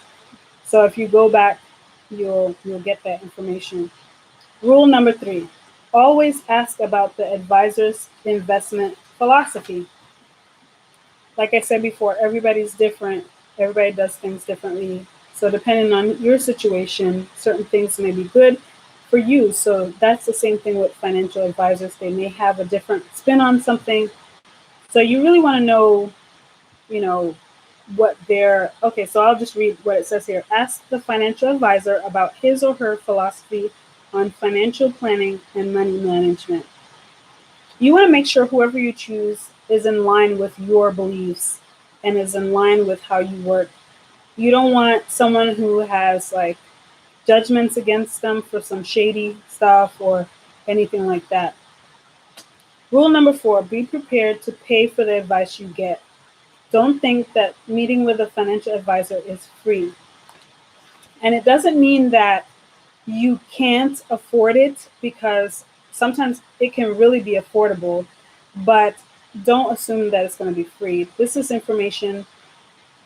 So if you go back, you'll get that information. Rule number 3, always ask about the advisor's investment philosophy. Like I said before, everybody's different. Everybody does things differently. So depending on your situation, certain things may be good for you. So that's the same thing with financial advisors. They may have a different spin on something. So you really want to know, what okay, so I'll just read what it says here. Ask the financial advisor about his or her philosophy on financial planning and money management. You want to make sure whoever you choose is in line with your beliefs and is in line with how you work. You don't want someone who has like judgments against them for some shady stuff or anything like that. Rule number 4, be prepared to pay for the advice you get. Don't think that meeting with a financial advisor is free. And it doesn't mean that you can't afford it, because sometimes it can really be affordable, but don't assume that it's going to be free. This is information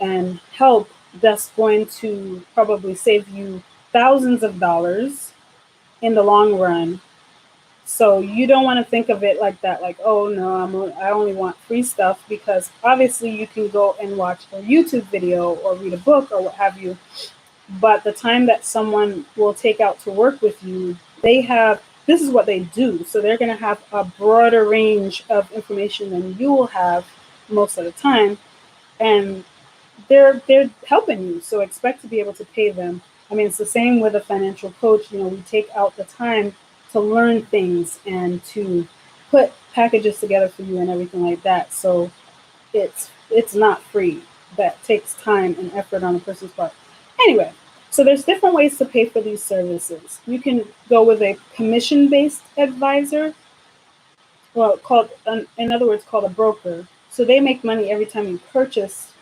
and help that's going to probably save you thousands of dollars in the long run. So you don't want to think of it like that, like, oh no, I only want free stuff, because obviously you can go and watch a YouTube video or read a book or what have you. But the time that someone will take out to work with you, this is what they do. So they're going to have a broader range of information than you will have most of the time. And they're helping you. So expect to be able to pay them. I mean, it's the same with a financial coach. We take out the time to learn things and to put packages together for you and everything like that. So it's not free. That takes time and effort on a person's part. Anyway, so there's different ways to pay for these services. You can go with a commission-based advisor, well, in other words, called a broker. So they make money every time you purchase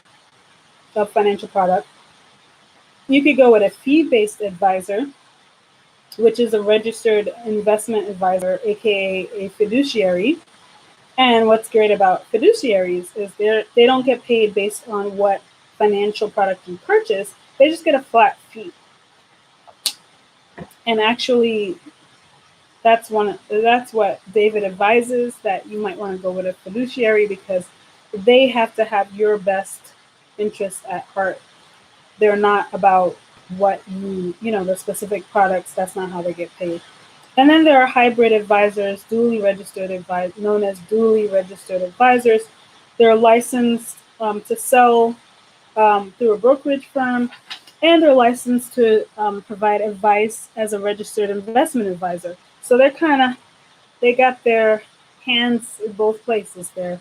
a financial product. You could go with a fee-based advisor, which is a registered investment advisor, aka a fiduciary. And what's great about fiduciaries is they don't get paid based on what financial product you purchase. They just get a flat fee. And actually, that's what David advises, that you might want to go with a fiduciary, because they have to have your best interest at heart. They're not about what the specific products. That's not how they get paid. And then there are hybrid advisors, known as duly registered advisors. They're licensed to sell through a brokerage firm, and they're licensed to provide advice as a registered investment advisor. So they got their hands in both places there.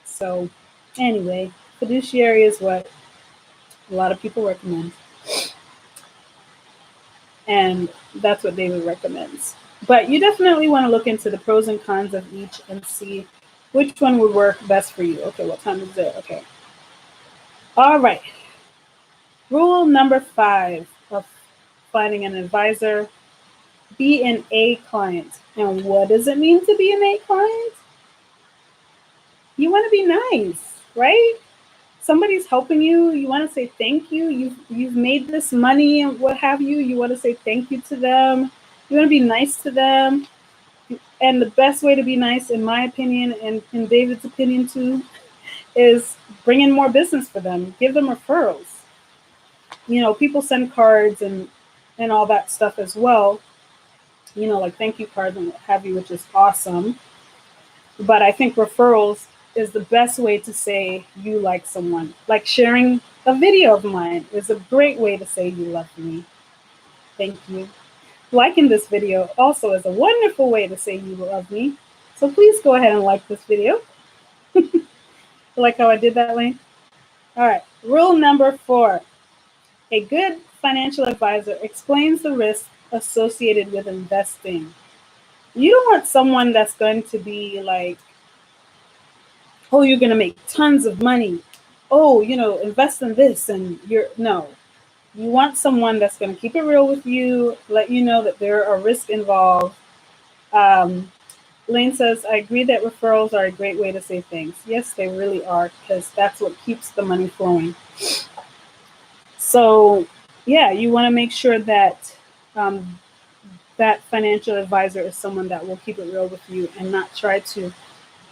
So anyway, fiduciary is what a lot of people recommend. And that's what David recommends. But you definitely want to look into the pros and cons of each and see which one would work best for you. Okay, what time is it? Okay. All right. Rule number 5 of finding an advisor: be an A client. And what does it mean to be an A client? You want to be nice, right? Somebody's helping you. You want to say thank you. You've made this money and what have you. You want to say thank you to them. You want to be nice to them. And the best way to be nice, in my opinion, and in David's opinion too, is bring in more business for them. Give them referrals. People send cards and all that stuff as well. Like thank you cards and what have you, which is awesome. But I think referrals is the best way to say you like someone. Like sharing a video of mine is a great way to say you love me. Thank you. Liking this video also is a wonderful way to say you love me. So please go ahead and like this video. Like how I did that, Lane? All right. Rule number 4. A good financial advisor explains the risks associated with investing. You don't want someone that's going to be like, oh, you're going to make tons of money. Oh, invest in this. And no. You want someone that's going to keep it real with you, let you know that there are risks involved. Lane says, I agree that referrals are a great way to say things. Yes, they really are, because that's what keeps the money flowing. So, yeah, you want to make sure that that financial advisor is someone that will keep it real with you and not try to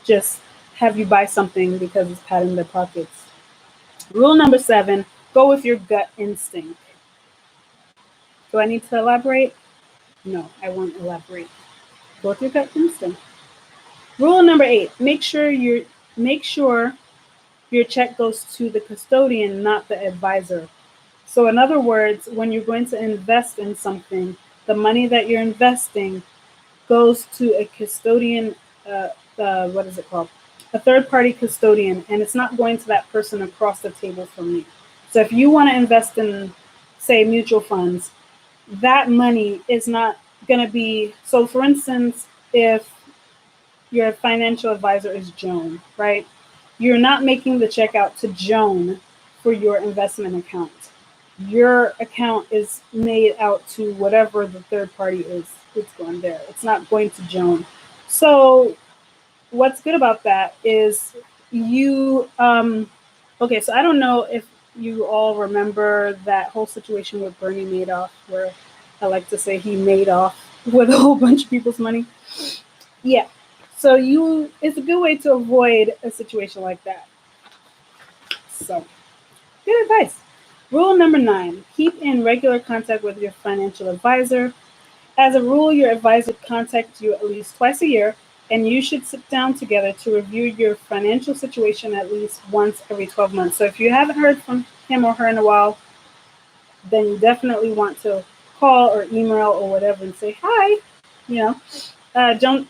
just have you buy something because it's patting their pockets. Rule number 7, go with your gut instinct. Do I need to elaborate? No, I won't elaborate. Go with your gut instinct. Rule number 8, make sure your check goes to the custodian, not the advisor. So in other words, when you're going to invest in something, the money that you're investing goes to a custodian, what is it called? A third-party custodian, and it's not going to that person across the table from you. So if you want to invest in, say, mutual funds, that money is not going to be, so for instance, if your financial advisor is Joan, right? You're not making the check out to Joan for your investment account. Your account is made out to whatever the third party is. It's going there. It's not going to Joan. So what's good about that is you, okay, so I don't know if you all remember that whole situation with Bernie Madoff, where I like to say he made off. with a whole bunch of people's money. Yeah. So it's a good way to avoid a situation like that. So good advice. Rule number 9, keep in regular contact with your financial advisor. As a rule, your advisor contacts you at least twice a year, and you should sit down together to review your financial situation at least once every 12 months. So if you haven't heard from him or her in a while, then you definitely want to call or email or whatever and say, hi, you know, Joan,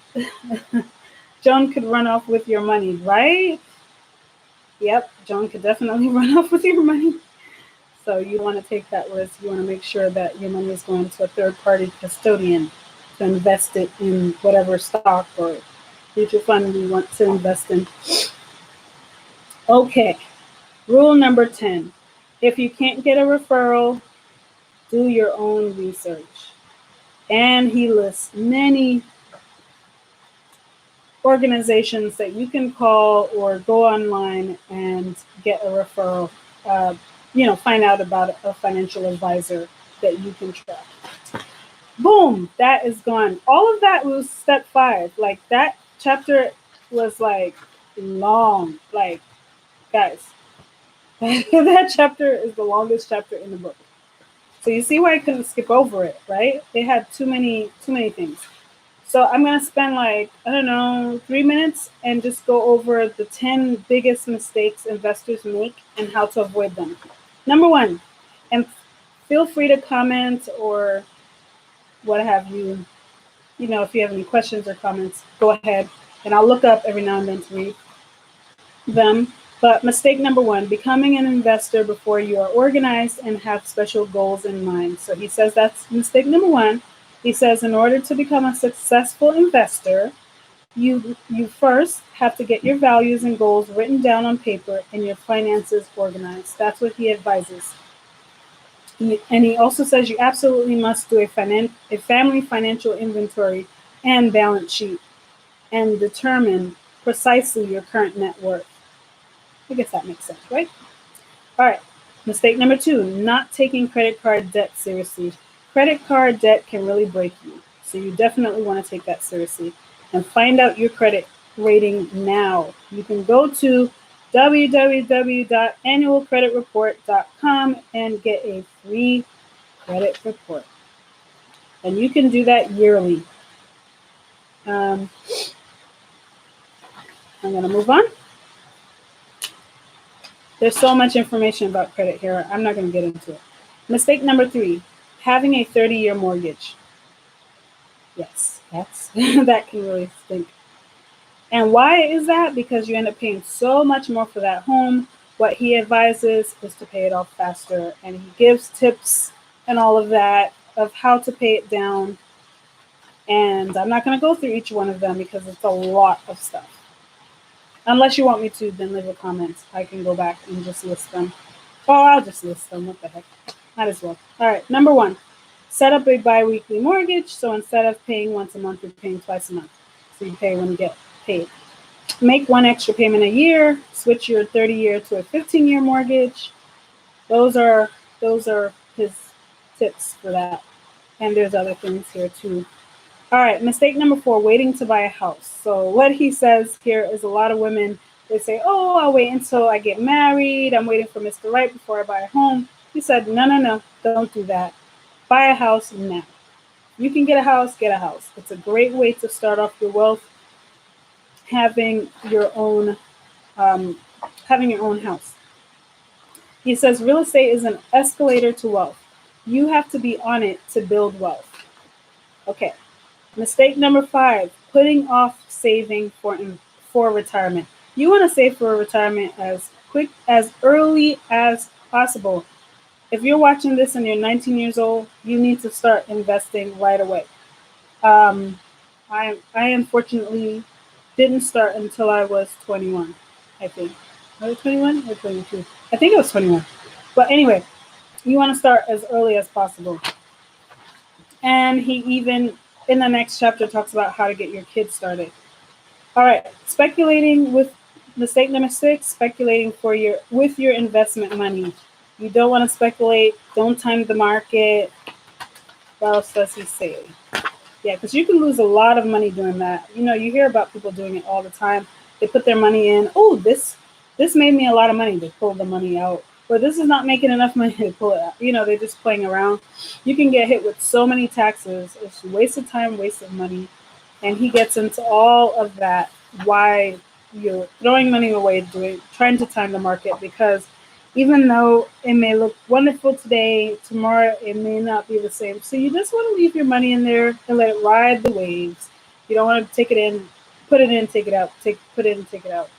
Joan could run off with your money, right? Yep, Joan could definitely run off with your money. So you want to take that risk. You want to make sure that your money is going to a third-party custodian to invest it in whatever stock or mutual fund you want to invest in. Okay, rule number 10. If you can't get a referral, do your own research. And he lists many organizations that you can call or go online and get a referral. Find out about a financial advisor that you can trust. Boom, that is gone. All of that was step 5. Like that chapter was like long. Like, guys, that chapter is the longest chapter in the book. So you see why I couldn't skip over it, right? They had too many things. So I'm gonna spend 3 minutes and just go over the 10 biggest mistakes investors make and how to avoid them. Number 1, and feel free to comment or what have you. If you have any questions or comments, go ahead. And I'll look up every now and then to read them. But mistake number 1, becoming an investor before you are organized and have special goals in mind. So he says that's mistake number 1. He says in order to become a successful investor, you first have to get your values and goals written down on paper and your finances organized. That's what he advises. And he also says you absolutely must do a family financial inventory and balance sheet and determine precisely your current net worth. I guess that makes sense, right? All right. Mistake number 2, not taking credit card debt seriously. Credit card debt can really break you. So you definitely want to take that seriously and find out your credit rating now. You can go to www.annualcreditreport.com and get a free credit report. And you can do that yearly. I'm going to move on. There's so much information about credit here. I'm not going to get into it. Mistake number 3, having a 30-year mortgage. Yes, that can really stink. And why is that? Because you end up paying so much more for that home. What he advises is to pay it off faster. And he gives tips and all of that of how to pay it down. And I'm not going to go through each one of them because it's a lot of stuff. Unless you want me to, then leave a comment. I can go back and just list them. Oh, I'll just list them. What the heck? Might as well. All right. Number 1, set up a bi-weekly mortgage. So instead of paying once a month, you're paying twice a month. So you pay when you get paid. Make 1 extra payment a year. Switch your 30-year to a 15-year mortgage. Those are his tips for that. And there's other things here too. All right, mistake number 4, waiting to buy a house. So what he says here is a lot of women, they say, oh, I'll wait until I get married. I'm waiting for Mr. Right before I buy a home. He said, no, don't do that. Buy a house now. You can get a house, get a house. It's a great way to start off your wealth, having your own house. He says real estate is an escalator to wealth. You have to be on it to build wealth. Okay. Mistake number 5, putting off saving for retirement. You want to save for retirement as early as possible. If you're watching this and you're 19 years old, you need to start investing right away. I unfortunately didn't start until I was 21, I think. Was it 21 or 22? I think it was 21. But anyway, you want to start as early as possible. And he even, in the next chapter, talks about how to get your kids started. All right, mistake number 6, speculating with your investment money. You don't want to speculate. Don't time the market. What else does he say? Yeah, because you can lose a lot of money doing that. You hear about people doing it all the time. They put their money in. Oh, this made me a lot of money. They pull the money out. Or this is not making enough money to pull it out. They're just playing around. You can get hit with so many taxes. It's a waste of time, waste of money. And he gets into all of that. Why you're throwing money away trying to time the market, because even though it may look wonderful today, tomorrow it may not be the same. So you just want to leave your money in there and let it ride the waves. You don't want to take it in, put it in, take it out, put it in, take it out.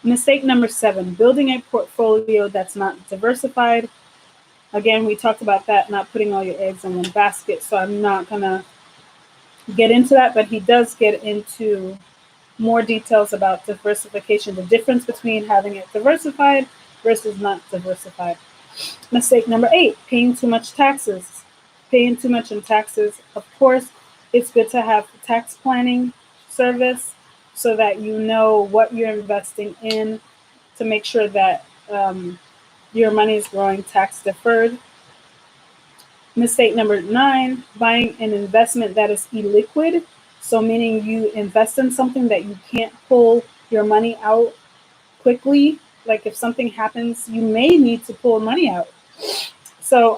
Mistake number 7, building a portfolio that's not diversified. Again, we talked about that, not putting all your eggs in one basket. So I'm not going to get into that, but he does get into more details about diversification, the difference between having it diversified versus not diversified. Mistake number 8, paying too much taxes. Paying too much in taxes. Of course, it's good to have a tax planning service so that you know what you're investing in to make sure that your money is growing tax deferred. Mistake number 9, buying an investment that is illiquid. So meaning you invest in something that you can't pull your money out quickly. Like if something happens, you may need to pull money out. So,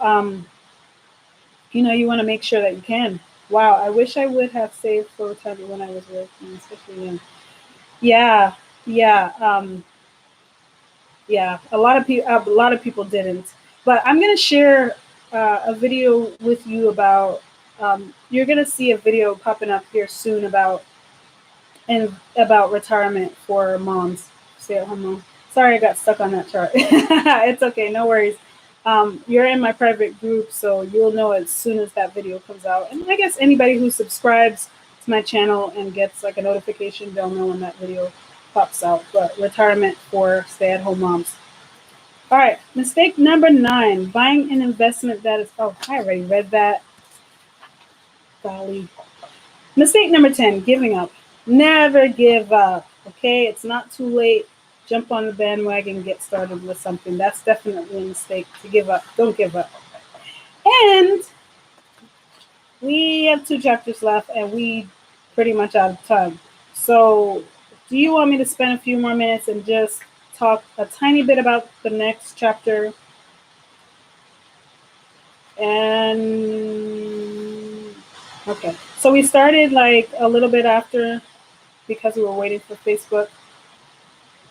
you want to make sure that you can. Wow, I wish I would have saved for retirement when I was working, especially when. Yeah, yeah, yeah. A lot of people didn't. But I'm gonna share a video with you about. You're gonna see a video popping up here soon about retirement for moms, stay-at-home moms. Sorry, I got stuck on that chart. It's okay, no worries. You're in my private group, so you'll know as soon as that video comes out. And I guess anybody who subscribes to my channel and gets like a notification, they'll know when that video pops out. But retirement for stay-at-home moms. All right, mistake number 9, buying an investment that is, oh, I already read that. Golly. Mistake number 10, giving up. Never give up, okay? It's not too late. Jump on the bandwagon, get started with something. That's definitely a mistake to give up. Don't give up. And we have 2 chapters left, and we pretty much out of time. So do you want me to spend a few more minutes and just talk a tiny bit about the next chapter? And okay, so we started like a little bit after because we were waiting for Facebook,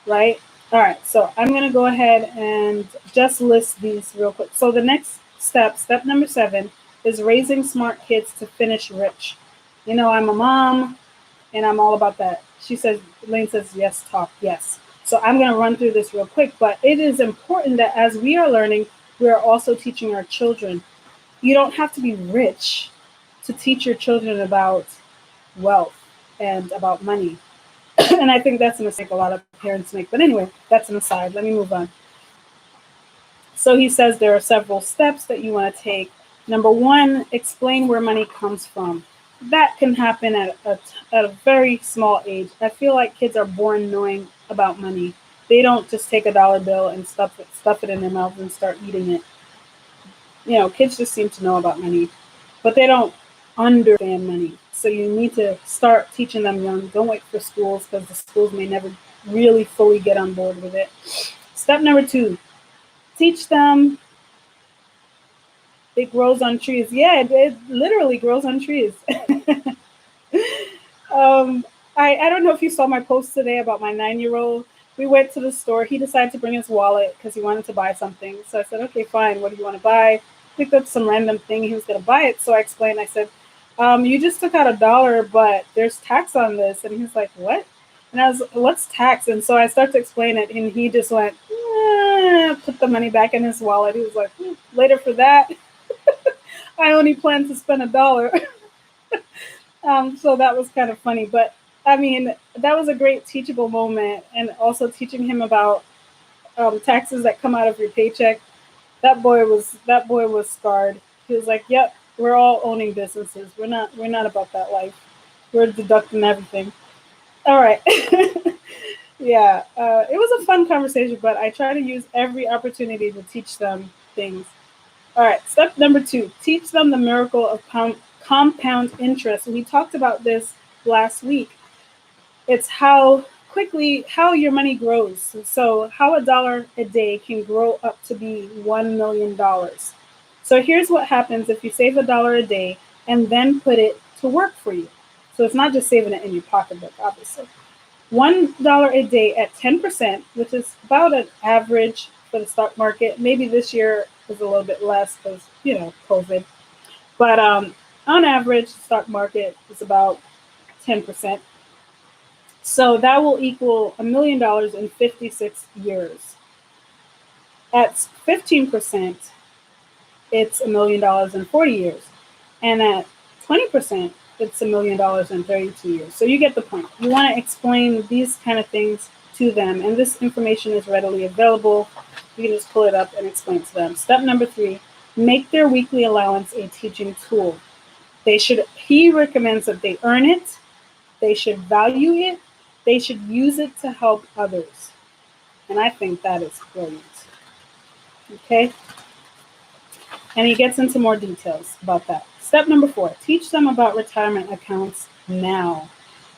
right? All right, so I'm going to go ahead and just list these real quick. So the next step number 7, is raising smart kids to finish rich. I'm a mom and I'm all about that. Elaine says, yes, talk, yes. So I'm going to run through this real quick, but it is important that as we are learning, we are also teaching our children. You don't have to be rich to teach your children about wealth and about money. And I think that's a mistake a lot of parents make. But anyway, that's an aside. Let me move on. So he says there are several steps that you want to take. Number 1, explain where money comes from. That can happen at a very small age. I feel like kids are born knowing about money. They don't just take a dollar bill and stuff it in their mouth and start eating it. Kids just seem to know about money, but they don't understand money. So you need to start teaching them young. Don't wait for schools, because the schools may never really fully get on board with it. Step number 2, teach them it grows on trees. Yeah, it literally grows on trees. I don't know if you saw my post today about my 9-year-old. We went to the store. He decided to bring his wallet because he wanted to buy something. So I said, okay, fine. What do you want to buy? Picked up some random thing. He was going to buy it. So I explained. I said, you just took out $1, but there's tax on this. And he's like, what? And I was, what's tax? And so I started to explain it. And he just went, put the money back in his wallet. He was like, later for that. I only plan to spend $1. So that was kind of funny. But I mean, that was a great teachable moment. And also teaching him about taxes that come out of your paycheck. That boy was scarred. He was like, yep, we're all owning businesses. We're not about that life. We're deducting everything. All right. Yeah, it was a fun conversation, but I try to use every opportunity to teach them things. All right, step number 2, teach them the miracle of compound interest. We talked about this last week. It's how your money grows. So how $1 a day can grow up to be $1 million. So here's what happens if you save $1 a day and then put it to work for you. So it's not just saving it in your pocketbook, obviously. $1 a day at 10%, which is about an average for the stock market. Maybe this year is a little bit less because, COVID. But on average, the stock market is about 10%. So that will equal $1 million in 56 years. At 15%, it's $1 million in 40 years. And at 20%, it's $1 million in 32 years. So you get the point. You want to explain these kind of things to them. And this information is readily available. You can just pull it up and explain to them. Step number 3, make their weekly allowance a teaching tool. He recommends that they earn it. They should value it. They should use it to help others. And I think that is brilliant. Okay? And he gets into more details about that. Step number 4, teach them about retirement accounts now.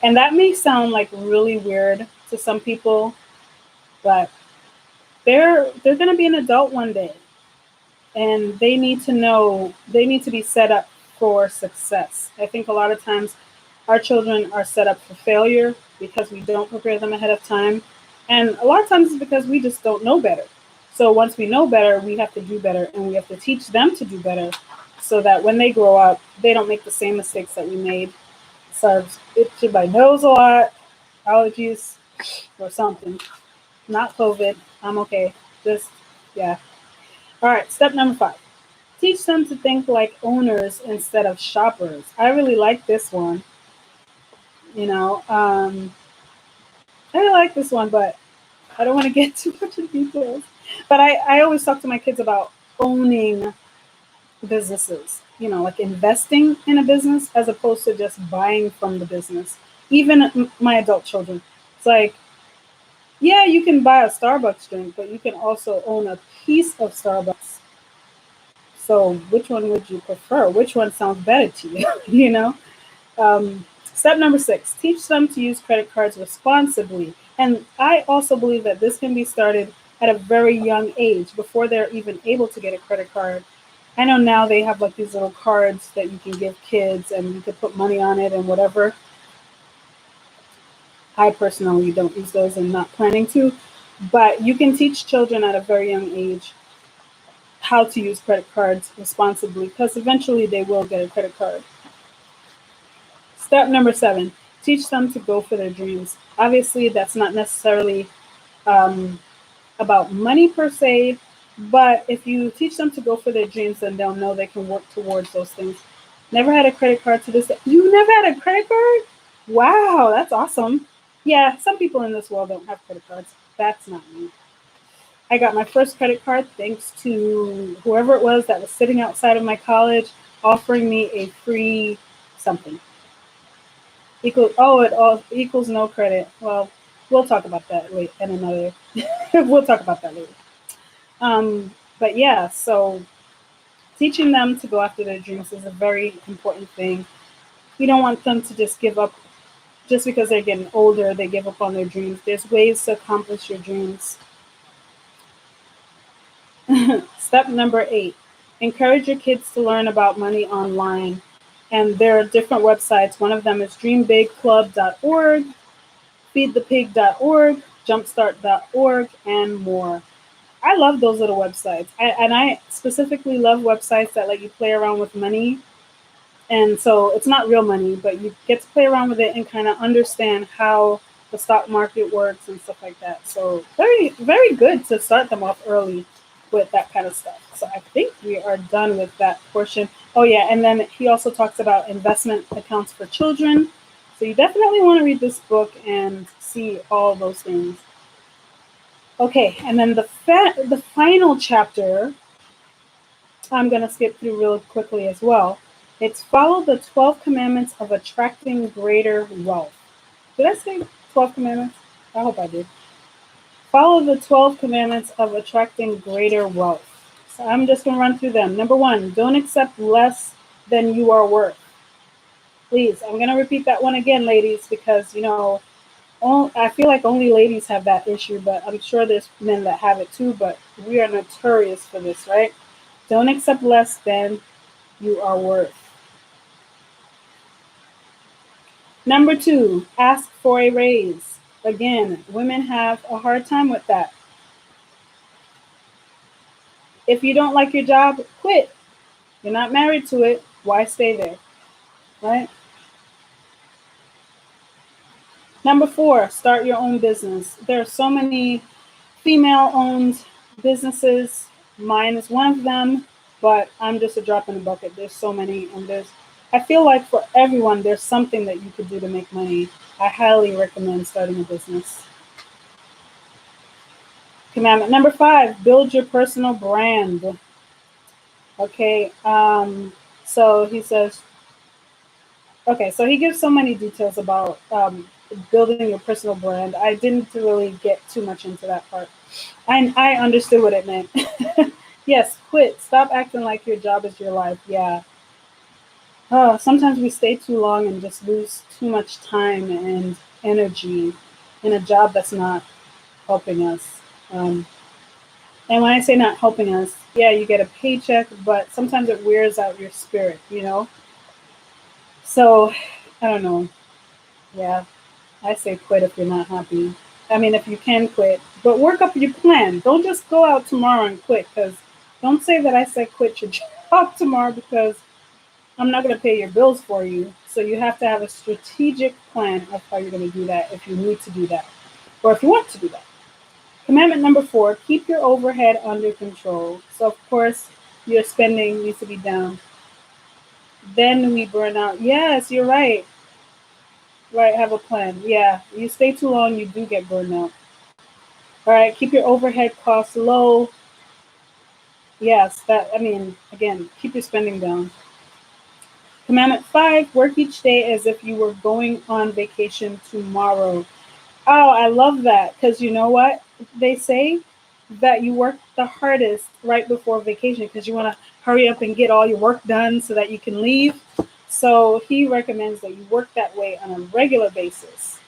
And that may sound like really weird to some people, but they're going to be an adult one day. And they need to be set up for success. I think a lot of times our children are set up for failure because we don't prepare them ahead of time. And a lot of times it's because we just don't know better. So once we know better, we have to do better, and we have to teach them to do better so that when they grow up, they don't make the same mistakes that we made. So itching my nose a lot, allergies or something. Not COVID. I'm okay. Yeah. All right, step number 5. Teach them to think like owners instead of shoppers. I really like this one. I really like this one, but I don't want to get too much in details. But I always talk to my kids about owning businesses, like investing in a business as opposed to just buying from the business. Even my adult children. It's like, yeah, you can buy a Starbucks drink, but you can also own a piece of Starbucks. So which one would you prefer? Which one sounds better to you? Step number 6, teach them to use credit cards responsibly. And I also believe that this can be started at a very young age before they're even able to get a credit card. I know now they have like these little cards that you can give kids and you can put money on it and whatever. I personally don't use those and not planning to, but you can teach children at a very young age how to use credit cards responsibly because eventually they will get a credit card. Step number 7, teach them to go for their dreams. Obviously, that's not necessarily about money per se, but if you teach them to go for their dreams, then they'll know they can work towards those things. Never had a credit card to this day. You never had a credit card? Wow, that's awesome. Yeah, some people in this world don't have credit cards. That's not me. I got my first credit card thanks to whoever it was that was sitting outside of my college offering me a free something. It all equals no credit. Well, we'll talk about that later in another. We'll talk about that later. But yeah, so teaching them to go after their dreams is a very important thing. You don't want them to just give up just because they're getting older. They give up on their dreams. There's ways to accomplish your dreams. Step number 8, encourage your kids to learn about money online. And there are different websites. One of them is dreambigclub.org, feedthepig.org, jumpstart.org, and more. I love those little websites. I specifically love websites that let you play around with money. And so it's not real money, but you get to play around with it and kind of understand how the stock market works and stuff like that. So very, very good to start them off early with that kind of stuff. So I think we are done with that portion. Oh yeah, and then he also talks about investment accounts for children. So you definitely want to read this book and see all those things. Okay, and then the final chapter, I'm going to skip through real quickly as well. It's follow the 12 commandments of attracting greater wealth. Did I say 12 commandments? I hope I did. Follow the 12 commandments of attracting greater wealth. So I'm just going to run through them. Number 1, don't accept less than you are worth. Please, I'm going to repeat that one again, ladies, because, I feel like only ladies have that issue, but I'm sure there's men that have it too, but we are notorious for this, right? Don't accept less than you are worth. Number two, ask for a raise. Again, women have a hard time with that. If you don't like your job, quit. You're not married to it. Why stay there? Right? Number four, start your own business. There are so many female owned businesses. Mine is one of them, but I'm just a drop in the bucket. There's so many, and I feel like for everyone, there's something that you could do to make money. I highly recommend starting a business. Commandment number five, build your personal brand. Okay, so he says, okay, so he gives so many details about building your personal brand. I didn't really get too much into that part. I understood what it meant. Yes, quit. Stop acting like your job is your life. Yeah. Oh, sometimes we stay too long and just lose too much time and energy in a job that's not helping us. And when I say not helping us, yeah, you get a paycheck, but sometimes it wears out your spirit. So, I don't know. Yeah, I say quit if you're not happy. I mean, if you can quit, but work up your plan. Don't just go out tomorrow and quit, because don't say that I said quit your job tomorrow, because I'm not going to pay your bills for you. So you have to have a strategic plan of how you're going to do that if you need to do that, or if you want to do that. Commandment number four, keep your overhead under control. So, of course, your spending needs to be down. Then we burn out. Yes, you're right. Right, have a plan. Yeah, you stay too long, you do get burned out. All right, keep your overhead costs low. Yes, again, keep your spending down. Commandment five, work each day as if you were going on vacation tomorrow. Oh, I love that, because you know what? They say that you work the hardest right before vacation because you want to hurry up and get all your work done so that you can leave. So he recommends that you work that way on a regular basis.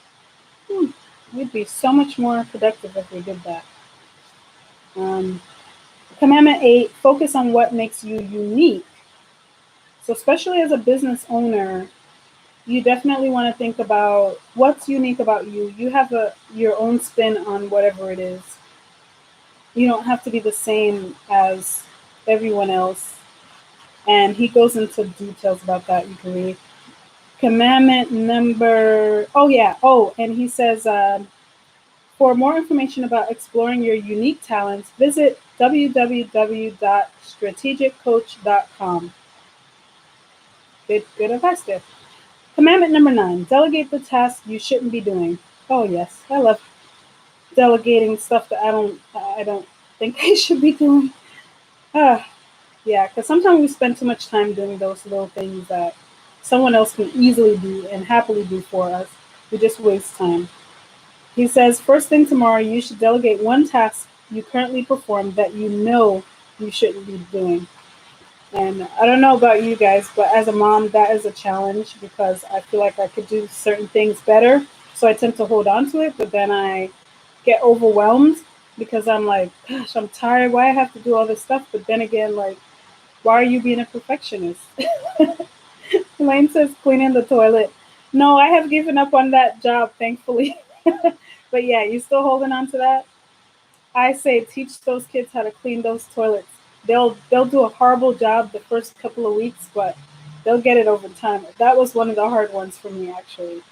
We'd be so much more productive if we did that. Um, Commandment eight, focus on what makes you unique. So, especially as a business owner, you definitely want to think about what's unique about you. You have your own spin on whatever it is. You don't have to be the same as everyone else. And he goes into details about that. You can read. Commandment number, oh, yeah. Oh, and he says, for more information about exploring your unique talents, visit www.strategiccoach.com. Good advice there. Commandment number nine, delegate the tasks you shouldn't be doing. Oh yes, I love delegating stuff that I don't think I should be doing. Ah, yeah, because sometimes we spend too much time doing those little things that someone else can easily do and happily do for us. We just waste time. He says, first thing tomorrow, you should delegate one task you currently perform that you know you shouldn't be doing. And I don't know about you guys, but as a mom, that is a challenge because I feel like I could do certain things better. So I tend to hold on to it, but then I get overwhelmed because I'm like, gosh, I'm tired. Why I have to do all this stuff? But then again, like, why are you being a perfectionist? Elaine says cleaning the toilet. No, I have given up on that job, thankfully. But yeah, you still holding on to that? I say teach those kids how to clean those toilets. They'll do a horrible job the first couple of weeks, but they'll get it over time. That was one of the hard ones for me actually,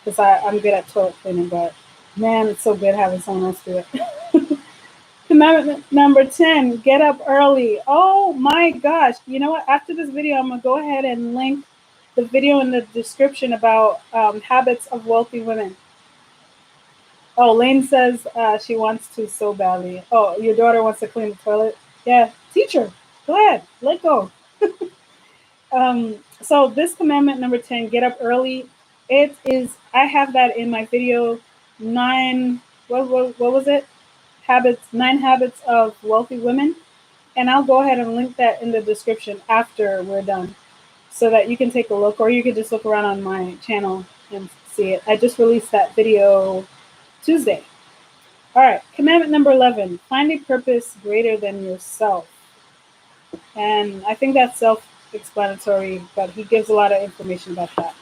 because I'm good at toilet cleaning, but man, it's so good having someone else do it. Commandment number 10, get up early. Oh my gosh. You know what? After this video, I'm going to go ahead and link the video in the description about habits of wealthy women. Oh, Lane says she wants to so badly. Oh, your daughter wants to clean the toilet? Yeah, teach her. Go ahead. Let go. So this commandment number 10, get up early. It is, I have that in my video, what was it? Nine habits of wealthy women. And I'll go ahead and link that in the description after we're done. so that you can take a look, or you could just look around on my channel and see it. I just released that video Tuesday. All right, commandment number 11, find a purpose greater than yourself. And I think that's self-explanatory, but he gives a lot of information about that.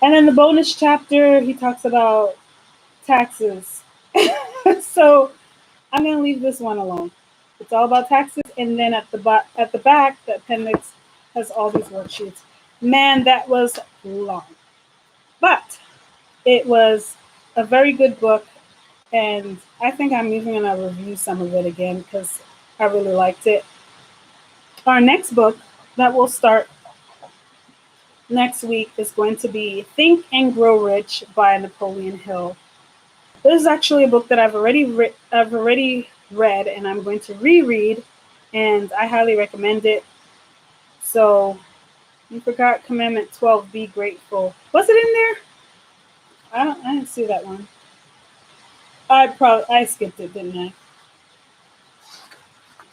And then the bonus chapter, he talks about taxes. So I'm going to leave this one alone. It's all about taxes. And then at the back, the appendix has all these worksheets. Man, that was long. But it was a very good book. And I think I'm even going to review some of it again because I really liked it. Our next book that we'll start next week is going to be Think and Grow Rich by Napoleon Hill. This is actually a book that I've already read, and I'm going to reread, and I highly recommend it. So you forgot Commandment 12, be grateful. Was it in there? I didn't see that one. I skipped it, didn't I?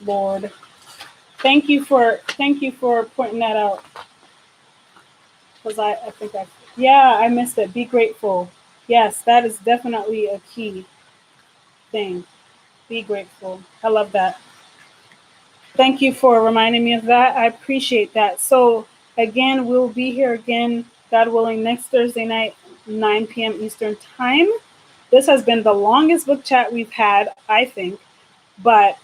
Lord, thank you for pointing that out, because I think I missed it. Be grateful. Yes, that is definitely a key thing. Be grateful. I love that. Thank you for reminding me of that. I appreciate that. So again, we'll be here again, God willing, next Thursday night, 9 p.m. Eastern time. This has been the longest book chat we've had, I think, but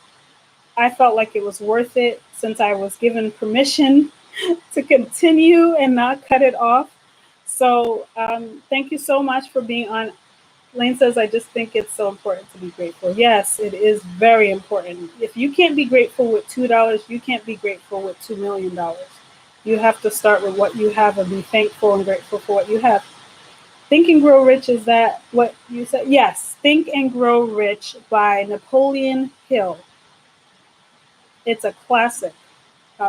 I felt like it was worth it since I was given permission to continue and not cut it off. So thank you so much for being on. Lane says, I just think it's so important to be grateful. Yes, it is very important. If you can't be grateful with $2, you can't be grateful with $2 million. You have to start with what you have and be thankful and grateful for what you have. Think and Grow Rich, is that what you said? Yes, Think and Grow Rich by Napoleon Hill. It's a classic.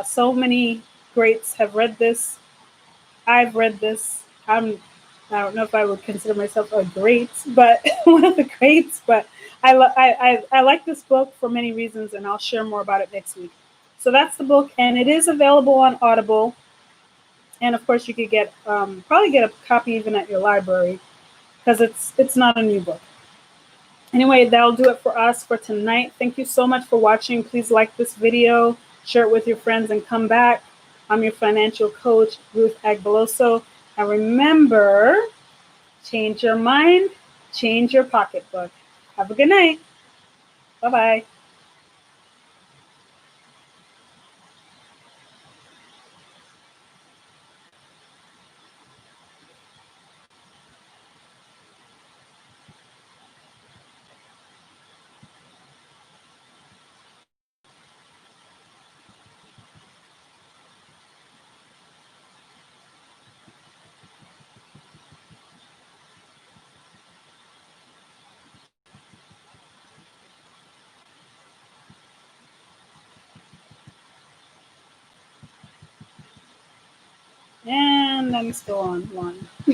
So many greats have read this. I've read this. I don't know if I would consider myself a great, but one of the greats. But I like this book for many reasons, and I'll share more about it next week. So that's the book, and it is available on Audible. And of course, you could get probably get a copy even at your library because it's not a new book. Anyway, that'll do it for us for tonight. Thank you so much for watching. Please like this video, share it with your friends, and come back. I'm your financial coach, Ruth Agbeloso. And remember, change your mind, change your pocketbook. Have a good night. Bye-bye. And I'm still on one.